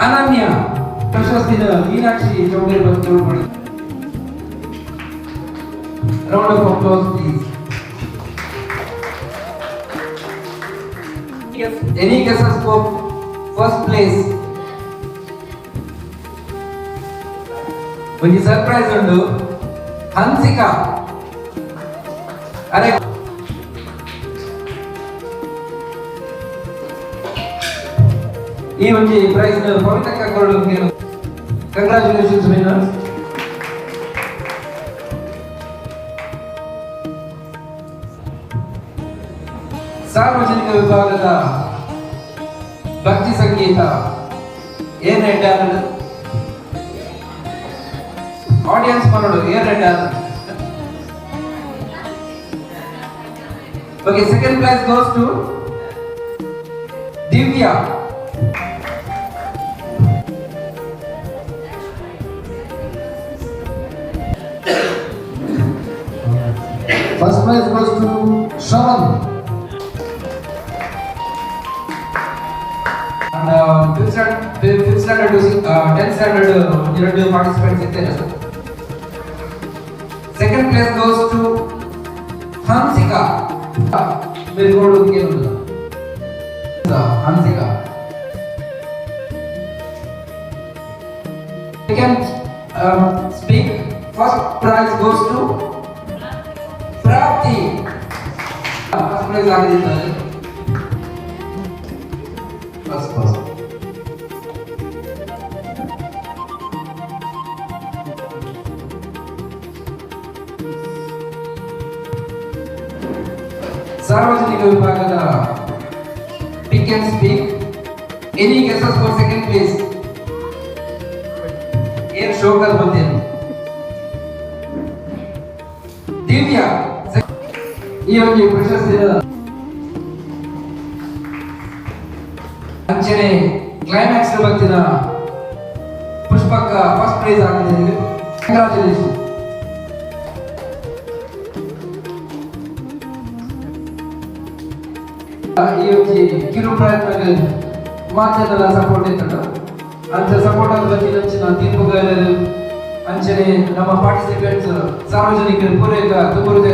Ananya. ಪ್ರಶಸ್ತಿನ Meenakshi Chaudhary ಬಂದು round of applause please. Any guesses for first place? ಒಂದು ಸರ್ಪ್ರೈಸ್ ಉಂಟು. ಹನ್ಸಿಕಾ ಅರೆ ಈ ಒಂದು ಪ್ರೈಸ್ ಪವಿತ್ರಕ್ಕ ಕೊಡೋಕೆ ಕಂಗ್ರಾಚುಲೇಷನ್ಸ್ ವಿನ್ನರ್ಸ್. ಸಾರ್ವಜನಿಕ ವಿಭಾಗದ ಭಕ್ತಿ ಸಂಗೀತ ಏನ್ ಹೇಳ್ತಾರೆ ಆಡಿಯನ್ಸ್ ಮಾಡೋದು ಏನ್ ಹೇಳ್ತಾರೆ. Okay, second prize goes to Divya. First prize goes to Shawan. And fifth standard to 10th standard ಎರಡು participants ಇದ್ದಾರೆ. Second place goes to Hansika. मेरे को लोग क्या बोला? Hansika. Second speak. First prize goes to Prapti. First prize आ गया है. First. ಸಾರ್ವಜನಿಕ ವಿಭಾಗದ pick and speak. Any guesses for second place? ಏನ್ ಶೋಕರ್ ಬಂದೇನು ದಿವ್ಯಾ. ಈ ಒಂದು ಪ್ರಶಸ್ತಿಯ ಅಂಚನೆ ಕ್ಲೈಮ್ಯಾಕ್ಸ್ ಬರ್ತಿನ ಪುಷ್ಪಕ್ಕ ಫಸ್ಟ್ ಪ್ರೈಸ್ ಆಗಿದೆ. ಕಂಗ್ರಾಚುಲೇಷನ್. ಈ ಒಂದು ಕಿರು ಪ್ರಯತ್ನ ಮಾಧ್ಯಮದ ಸಪೋರ್ಟ್ ಇತ್ತು. ಅಂತ ಸಪೋರ್ಟ್ ಆದ ಬಗ್ಗೆ ಅಂಚಿನ ತೀರ್ಪುಗಾರರು ಅಂಚನೆ ನಮ್ಮ ಪಾರ್ಟಿಸಿಪೇಟ್ಸ್ ಸಾರ್ವಜನಿಕರು ಪೂರೈಕ ತುಂಬುವುದೇ